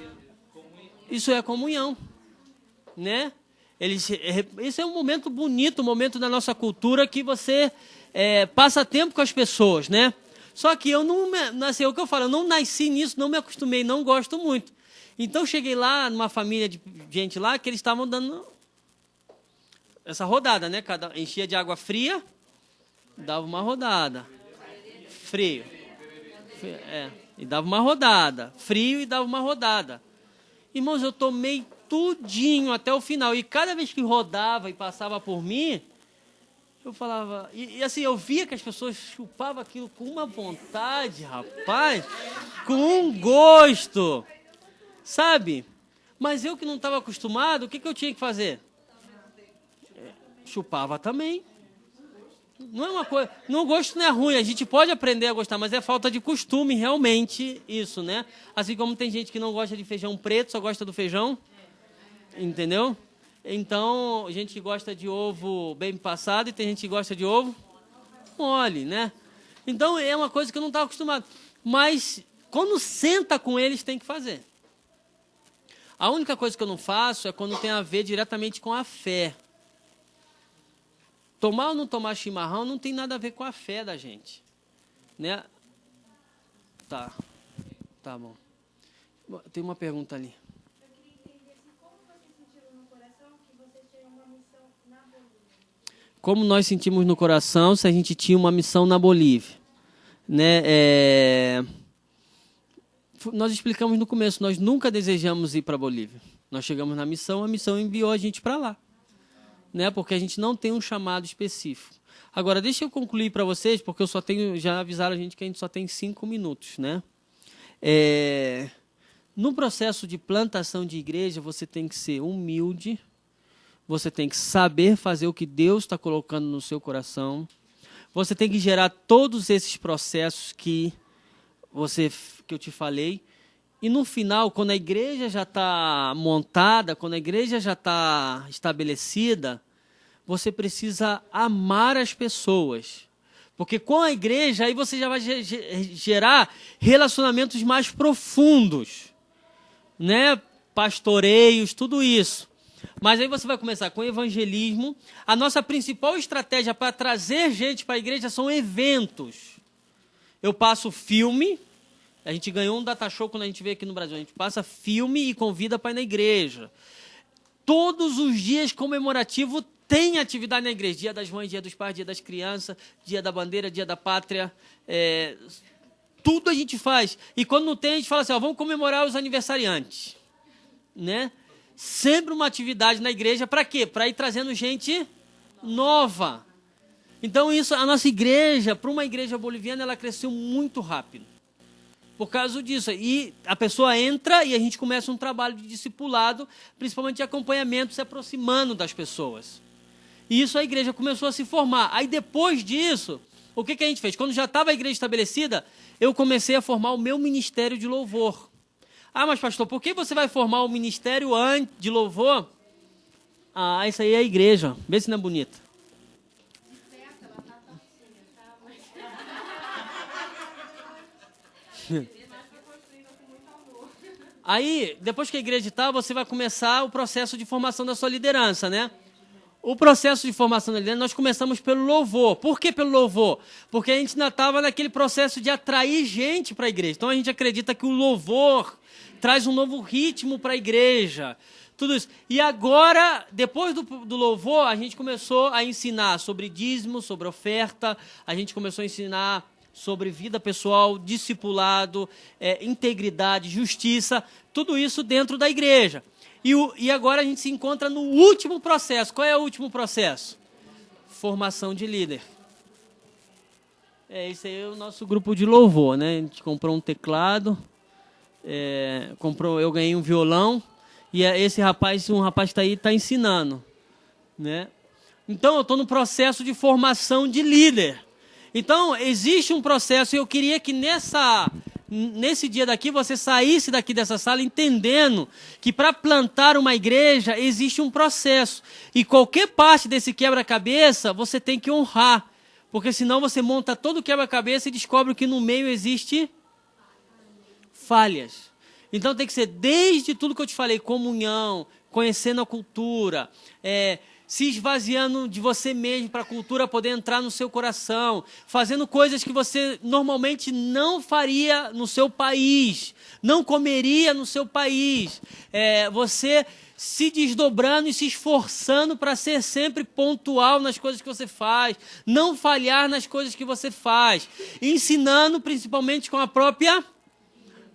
Isso é a comunhão, né? Isso é um momento bonito, um momento da nossa cultura que você passa tempo com as pessoas, né? Só que eu não, assim, é o que eu falo, eu não nasci nisso, não me acostumei, não gosto muito. Então cheguei lá numa família de gente lá que eles estavam dando essa rodada, né? Enchia de água fria, dava uma rodada. Frio. E dava uma rodada. Frio e dava uma rodada. Irmãos, eu tomei tudinho até o final. E cada vez que rodava e passava por mim, eu falava... E assim, eu via que as pessoas chupavam aquilo com uma vontade, rapaz. Com um gosto. Sabe? Mas eu que não estava acostumado, o que eu tinha que fazer? Chupava também. Não é uma coisa... O gosto não é ruim, a gente pode aprender a gostar, mas é falta de costume, realmente, isso, né? Assim como tem gente que não gosta de feijão preto, só gosta do feijão. Entendeu? Então, gente que gosta de ovo bem passado e tem gente que gosta de ovo mole, né? Então, é uma coisa que eu não estava acostumado. Mas, quando senta com eles, tem que fazer. A única coisa que eu não faço é quando tem a ver diretamente com a fé. Tomar ou não tomar chimarrão não tem nada a ver com a fé da gente, né? Tá bom. Tem uma pergunta ali. Eu queria entender como vocês sentiram no coração que vocês tinham uma missão na Bolívia. Como nós sentimos no coração se a gente tinha uma missão na Bolívia, né? Nós explicamos no começo, nós nunca desejamos ir para a Bolívia. Nós chegamos na missão, a missão enviou a gente para lá. Né? Porque a gente não tem um chamado específico. Agora, deixa eu concluir para vocês, porque eu já avisaram a gente que a gente só tem 5 minutos, né? No processo de plantação de igreja, você tem que ser humilde, você tem que saber fazer o que Deus está colocando no seu coração, você tem que gerar todos esses processos que eu te falei, e no final, quando a igreja já está montada, quando a igreja já está estabelecida, você precisa amar as pessoas. Porque com a igreja, aí você já vai gerar relacionamentos mais profundos, né? Pastoreios, tudo isso. Mas aí você vai começar com evangelismo. A nossa principal estratégia para trazer gente para a igreja são eventos. Eu passo filme. A gente ganhou um data show quando a gente veio aqui no Brasil. A gente passa filme e convida para ir na igreja. Todos os dias comemorativos tem atividade na igreja. Dia das Mães, Dia dos Pais, Dia das Crianças, Dia da Bandeira, Dia da Pátria. Tudo a gente faz. E quando não tem, a gente fala assim, vamos comemorar os aniversariantes. Né? Sempre uma atividade na igreja. Para quê? Para ir trazendo gente nova. Então, a nossa igreja, para uma igreja boliviana, ela cresceu muito rápido. Por causa disso. E a pessoa entra e a gente começa um trabalho de discipulado, principalmente de acompanhamento, se aproximando das pessoas. E isso a igreja começou a se formar. Aí depois disso, o que a gente fez? Quando já estava a igreja estabelecida, eu comecei a formar o meu ministério de louvor. Mas pastor, por que você vai formar o ministério de louvor? Isso aí é a igreja. Vê se não é bonita. Aí, depois que a igreja está, você vai começar o processo de formação da sua liderança, né? O processo de formação da liderança, nós começamos pelo louvor. Por que pelo louvor? Porque a gente ainda estava naquele processo de atrair gente para a igreja. Então, a gente acredita que o louvor traz um novo ritmo para a igreja. Tudo isso. E agora, depois do louvor, a gente começou a ensinar sobre dízimo, sobre oferta. A gente começou a ensinar sobre vida pessoal, discipulado, integridade, justiça, tudo isso dentro da igreja. E agora a gente se encontra no último processo. Qual é o último processo? Formação de líder. Esse aí é o nosso grupo de louvor, né? A gente comprou um teclado, eu ganhei um violão, e um rapaz está aí, está ensinando, né? Então, eu estou no processo de formação de líder. Então, existe um processo, e eu queria que nesse dia daqui, você saísse daqui dessa sala entendendo que para plantar uma igreja existe um processo. E qualquer parte desse quebra-cabeça, você tem que honrar. Porque senão você monta todo o quebra-cabeça e descobre que no meio existe falhas. Então tem que ser desde tudo que eu te falei, comunhão, conhecendo a cultura, se esvaziando de você mesmo para a cultura poder entrar no seu coração, fazendo coisas que você normalmente não faria no seu país, não comeria no seu país. Você se desdobrando e se esforçando para ser sempre pontual nas coisas que você faz, não falhar nas coisas que você faz, ensinando principalmente com a própria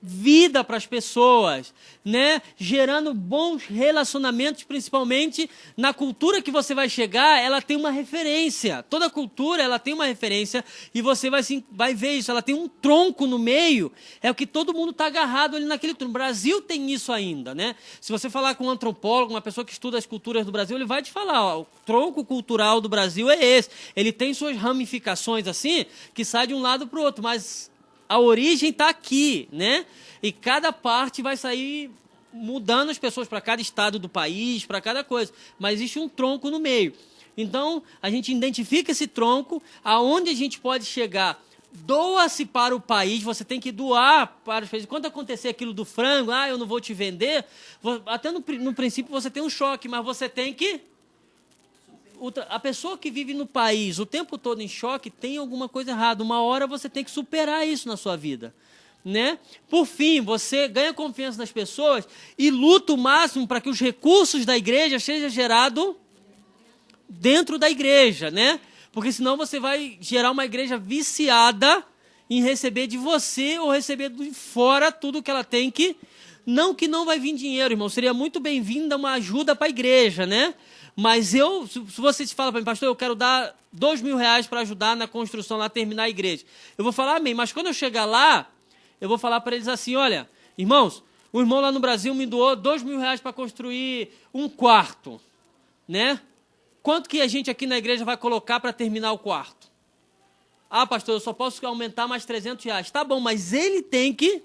vida para as pessoas, né? Gerando bons relacionamentos, principalmente na cultura que você vai chegar, ela tem uma referência. Toda cultura ela tem uma referência e você vai ver isso. Ela tem um tronco no meio, é o que todo mundo está agarrado ali naquele tronco. O Brasil tem isso ainda, né? Se você falar com um antropólogo, uma pessoa que estuda as culturas do Brasil, ele vai te falar, ó, o tronco cultural do Brasil é esse. Ele tem suas ramificações assim, que sai de um lado para o outro, mas a origem está aqui, né? E cada parte vai sair mudando as pessoas para cada estado do país, para cada coisa. Mas existe um tronco no meio. Então, a gente identifica esse tronco, aonde a gente pode chegar. Doa-se para o país, você tem que doar para os países. Quando acontecer aquilo do frango, eu não vou te vender, até no princípio você tem um choque, mas você tem que... A pessoa que vive no país o tempo todo em choque tem alguma coisa errada. Uma hora você tem que superar isso na sua vida, né? Por fim, você ganha confiança das pessoas e luta o máximo para que os recursos da igreja sejam gerados dentro da igreja, né? Porque senão você vai gerar uma igreja viciada em receber de você ou receber de fora tudo que ela tem que... Não que não vai vir dinheiro, irmão. Seria muito bem-vinda uma ajuda para a igreja, né? Mas se você te fala para mim, pastor, eu quero dar R$2.000 para ajudar na construção lá, terminar a igreja. Eu vou falar amém, mas quando eu chegar lá, eu vou falar para eles assim, olha, irmãos, o irmão lá no Brasil me doou R$2.000 para construir um quarto, né? Quanto que a gente aqui na igreja vai colocar para terminar o quarto? Pastor, eu só posso aumentar mais R$300. Tá bom, mas ele tem que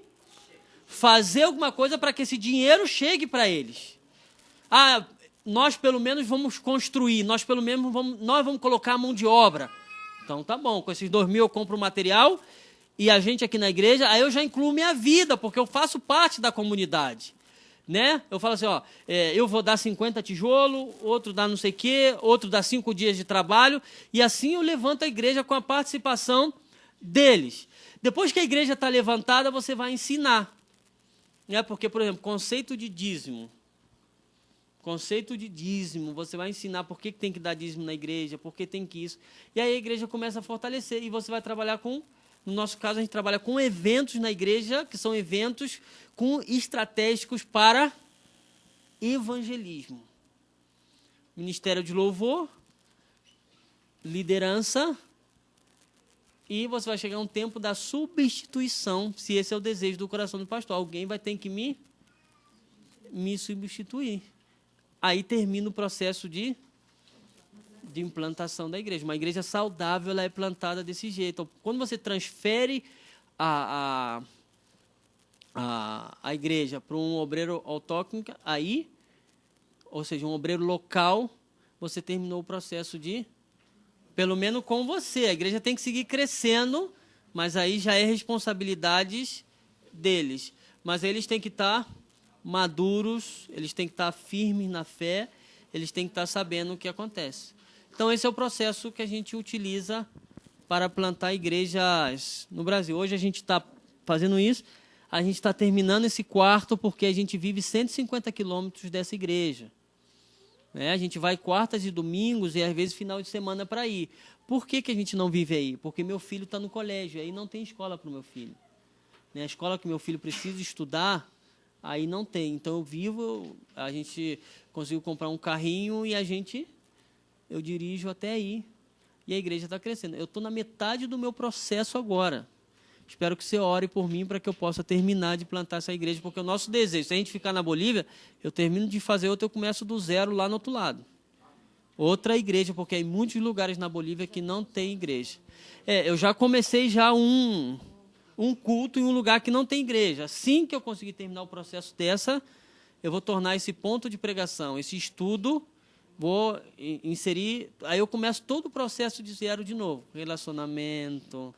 fazer alguma coisa para que esse dinheiro chegue para eles. Nós pelo menos vamos construir, nós vamos colocar a mão de obra. Então tá bom, com esses 2.000 eu compro o material e a gente aqui na igreja, aí eu já incluo minha vida, porque eu faço parte da comunidade, né? Eu falo assim, eu vou dar 50 tijolos, outro dá não sei o quê, outro dá 5 dias de trabalho, e assim eu levanto a igreja com a participação deles. Depois que a igreja está levantada, você vai ensinar, né? Porque, por exemplo, conceito de dízimo, você vai ensinar por que tem que dar dízimo na igreja, por que tem que isso. E aí a igreja começa a fortalecer. E você vai trabalhar no nosso caso, a gente trabalha com eventos na igreja, que são eventos estratégicos para evangelismo. Ministério de louvor, liderança, e você vai chegar a um tempo da substituição, se esse é o desejo do coração do pastor. Alguém vai ter que me substituir. Aí termina o processo de implantação da igreja. Uma igreja saudável, ela é plantada desse jeito. Então, quando você transfere a igreja para um obreiro autóctono, aí, ou seja, um obreiro local, você terminou o processo pelo menos com você. A igreja tem que seguir crescendo, mas aí já é responsabilidades deles. Mas eles têm que estar maduros, eles têm que estar firmes na fé, eles têm que estar sabendo o que acontece. Então, esse é o processo que a gente utiliza para plantar igrejas no Brasil. Hoje a gente está fazendo isso, a gente está terminando esse quarto porque a gente vive 150 quilômetros dessa igreja. né? A gente vai quartas e domingos e às vezes final de semana para ir. Por que a gente não vive aí? Porque meu filho está no colégio, aí não tem escola para o meu filho. Né? A escola que meu filho precisa estudar, aí não tem. Então eu vivo, a gente conseguiu comprar um carrinho e eu dirijo até aí. E a igreja está crescendo. Eu estou na metade do meu processo agora. Espero que você ore por mim para que eu possa terminar de plantar essa igreja, porque o nosso desejo, se a gente ficar na Bolívia, eu termino de fazer outra, eu começo do zero lá no outro lado. Outra igreja, porque há muitos lugares na Bolívia que não tem igreja. Eu já comecei um culto em um lugar que não tem igreja. Assim que eu conseguir terminar o processo eu vou tornar esse ponto de pregação, esse estudo, vou inserir, aí eu começo todo o processo de zero de novo. Relacionamento,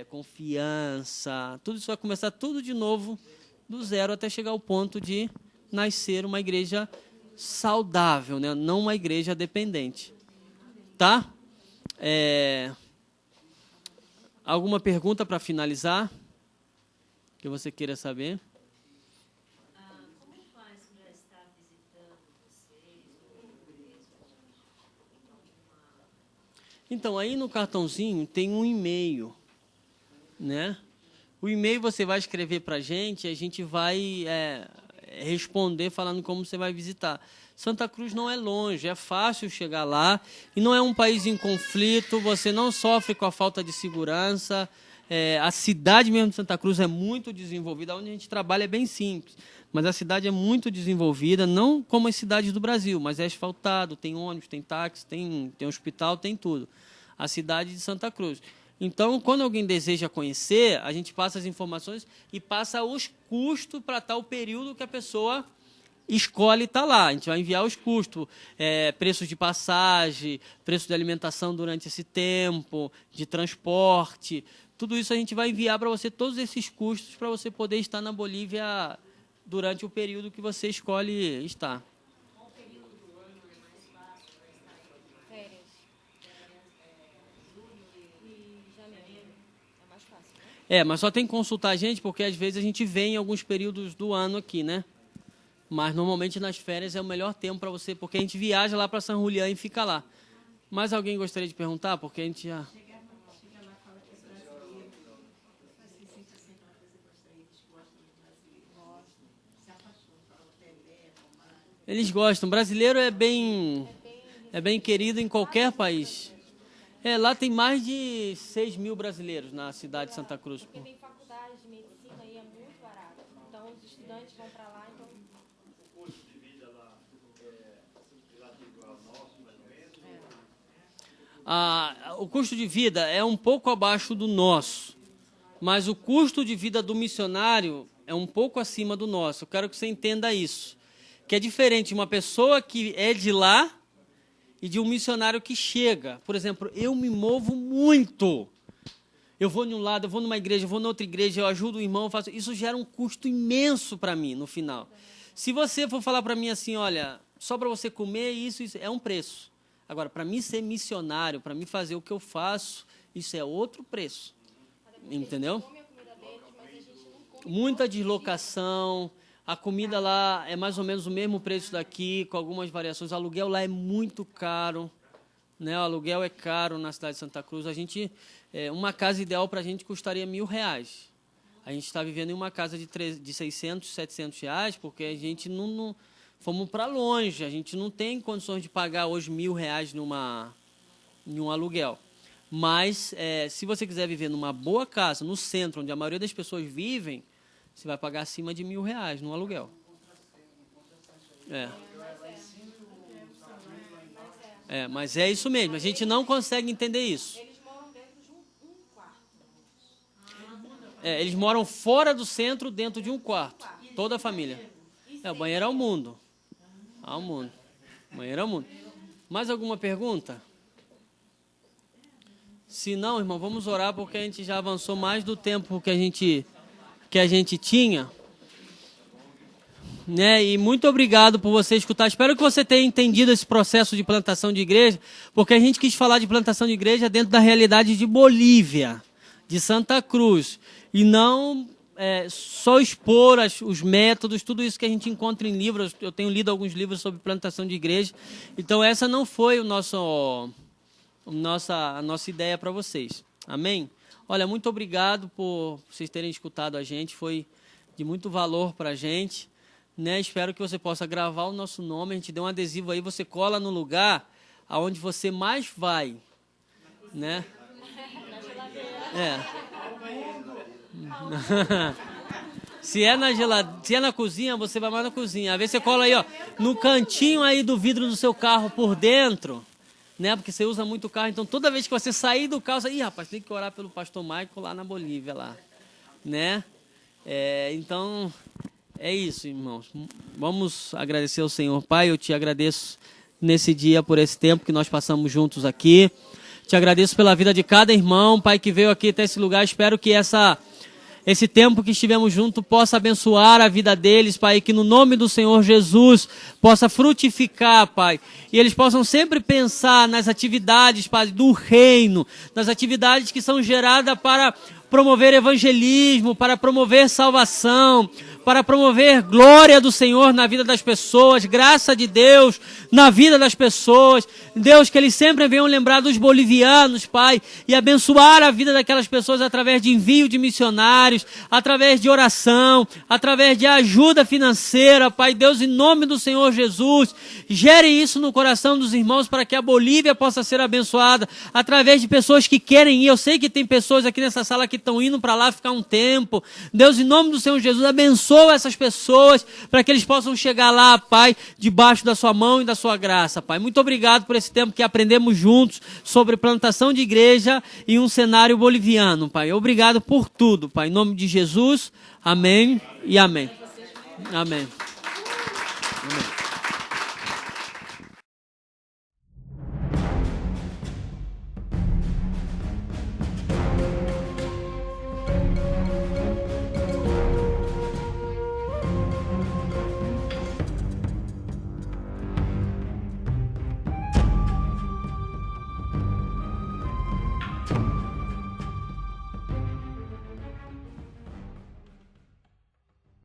confiança, tudo isso vai começar tudo de novo, do zero, até chegar ao ponto de nascer uma igreja saudável, né? Não uma igreja dependente. Tá? Alguma pergunta para finalizar? Que você queira saber? Então, aí no cartãozinho tem um e-mail, né? O e-mail você vai escrever para a gente vai responder falando como você vai visitar. Santa Cruz não é longe, é fácil chegar lá e não é um país em conflito, você não sofre com a falta de segurança. A cidade mesmo de Santa Cruz é muito desenvolvida, onde a gente trabalha é bem simples, mas a cidade é muito desenvolvida, não como as cidades do Brasil, mas é asfaltado, tem ônibus, tem táxi, tem hospital, tem tudo. A cidade de Santa Cruz. Então, quando alguém deseja conhecer, a gente passa as informações e passa os custos para tal período que a pessoa escolhe estar lá. A gente vai enviar os custos, preços de passagem, preço de alimentação durante esse tempo, de transporte. Tudo isso a gente vai enviar para você, todos esses custos, para você poder estar na Bolívia durante o período que você escolhe estar. Qual período do ano é mais fácil para estar em férias? Julho e janeiro. É mais fácil, né? Mas só tem que consultar a gente, porque às vezes a gente vem em alguns períodos do ano aqui, né? Mas normalmente nas férias é o melhor tempo para você, porque a gente viaja lá para San Julián e fica lá. Mas alguém gostaria de perguntar? Porque a gente já... Eles gostam. Brasileiro é bem querido em qualquer país. Lá tem mais de 6 mil brasileiros na cidade de Santa Cruz. Porque tem faculdade de medicina e é muito barato. Então, os estudantes vão para lá. Então... O custo de vida lá é relativo ao nosso, mais ou menos? O custo de vida é um pouco abaixo do nosso, mas o custo de vida do missionário é um pouco acima do nosso. Eu quero que você entenda isso. Que é diferente de uma pessoa que é de lá e de um missionário que chega. Por exemplo, eu me movo muito. Eu vou de um lado, eu vou numa igreja, eu vou na outra igreja, eu ajudo o irmão, eu faço... Isso gera um custo imenso para mim no final. Se você for falar para mim assim, olha, só para você comer, isso é um preço. Agora, para mim ser missionário, para mim fazer o que eu faço, isso é outro preço. Entendeu? Muita deslocação... A comida lá é mais ou menos o mesmo preço daqui, com algumas variações. O aluguel lá é muito caro, né? O aluguel é caro na cidade de Santa Cruz. Uma casa ideal para a gente custaria R$1.000. A gente está vivendo em uma casa de 600, 700 reais, porque a gente não fomos para longe. A gente não tem condições de pagar hoje R$1.000 em um aluguel. Mas, se você quiser viver numa boa casa, no centro, onde a maioria das pessoas vivem, você vai pagar acima de R$1.000 no aluguel. Mas é isso mesmo. A gente não consegue entender isso. Eles moram dentro de um quarto. Eles moram fora do centro, dentro de um quarto. Toda a família. O banheiro é o mundo. Ao mundo. O banheiro é o mundo. Mais alguma pergunta? Se não, irmão, vamos orar, porque a gente já avançou mais do tempo que a gente tinha, né? E muito obrigado por você escutar. Espero que você tenha entendido esse processo de plantação de igreja, porque a gente quis falar de plantação de igreja dentro da realidade de Bolívia, de Santa Cruz, e não só expor os métodos, tudo isso que a gente encontra em livros. Eu tenho lido alguns livros sobre plantação de igreja. Então, essa não foi a nossa ideia para vocês. Amém? Olha, muito obrigado por vocês terem escutado a gente. Foi de muito valor para a gente. Né? Espero que você possa gravar o nosso nome. A gente deu um adesivo aí, você cola no lugar aonde você mais vai. Né? Se é na cozinha, você vai mais na cozinha. Às vezes você cola aí, ó, no cantinho aí do vidro do seu carro por dentro, né? Porque você usa muito o carro. Então, toda vez que você sair do carro, você... Ih, rapaz, tem que orar pelo pastor Michael lá na Bolívia, lá. Né? Então, é isso, irmãos. Vamos agradecer ao Senhor. Pai, eu te agradeço nesse dia por esse tempo que nós passamos juntos aqui. Te agradeço pela vida de cada irmão, Pai, que veio aqui até esse lugar. Espero que esse tempo que estivemos juntos possa abençoar a vida deles, Pai, que no nome do Senhor Jesus possa frutificar, Pai. E eles possam sempre pensar nas atividades, Pai, do reino, nas atividades que são geradas para promover evangelismo, para promover salvação, para promover glória do Senhor na vida das pessoas, graça de Deus na vida das pessoas. Deus, que eles sempre venham lembrar dos bolivianos, Pai, e abençoar a vida daquelas pessoas através de envio de missionários, através de oração, através de ajuda financeira, Pai. Deus, em nome do Senhor Jesus, gere isso no coração dos irmãos para que a Bolívia possa ser abençoada através de pessoas que querem ir. Eu sei que tem pessoas aqui nessa sala que estão indo para lá ficar um tempo. Deus, em nome do Senhor Jesus, abençoa essas pessoas para que eles possam chegar lá, Pai, debaixo da sua mão e da sua graça, Pai. Muito obrigado por esse tempo que aprendemos juntos sobre plantação de igreja e um cenário boliviano, Pai. Obrigado por tudo, Pai. Em nome de Jesus, amém e amém. Amém.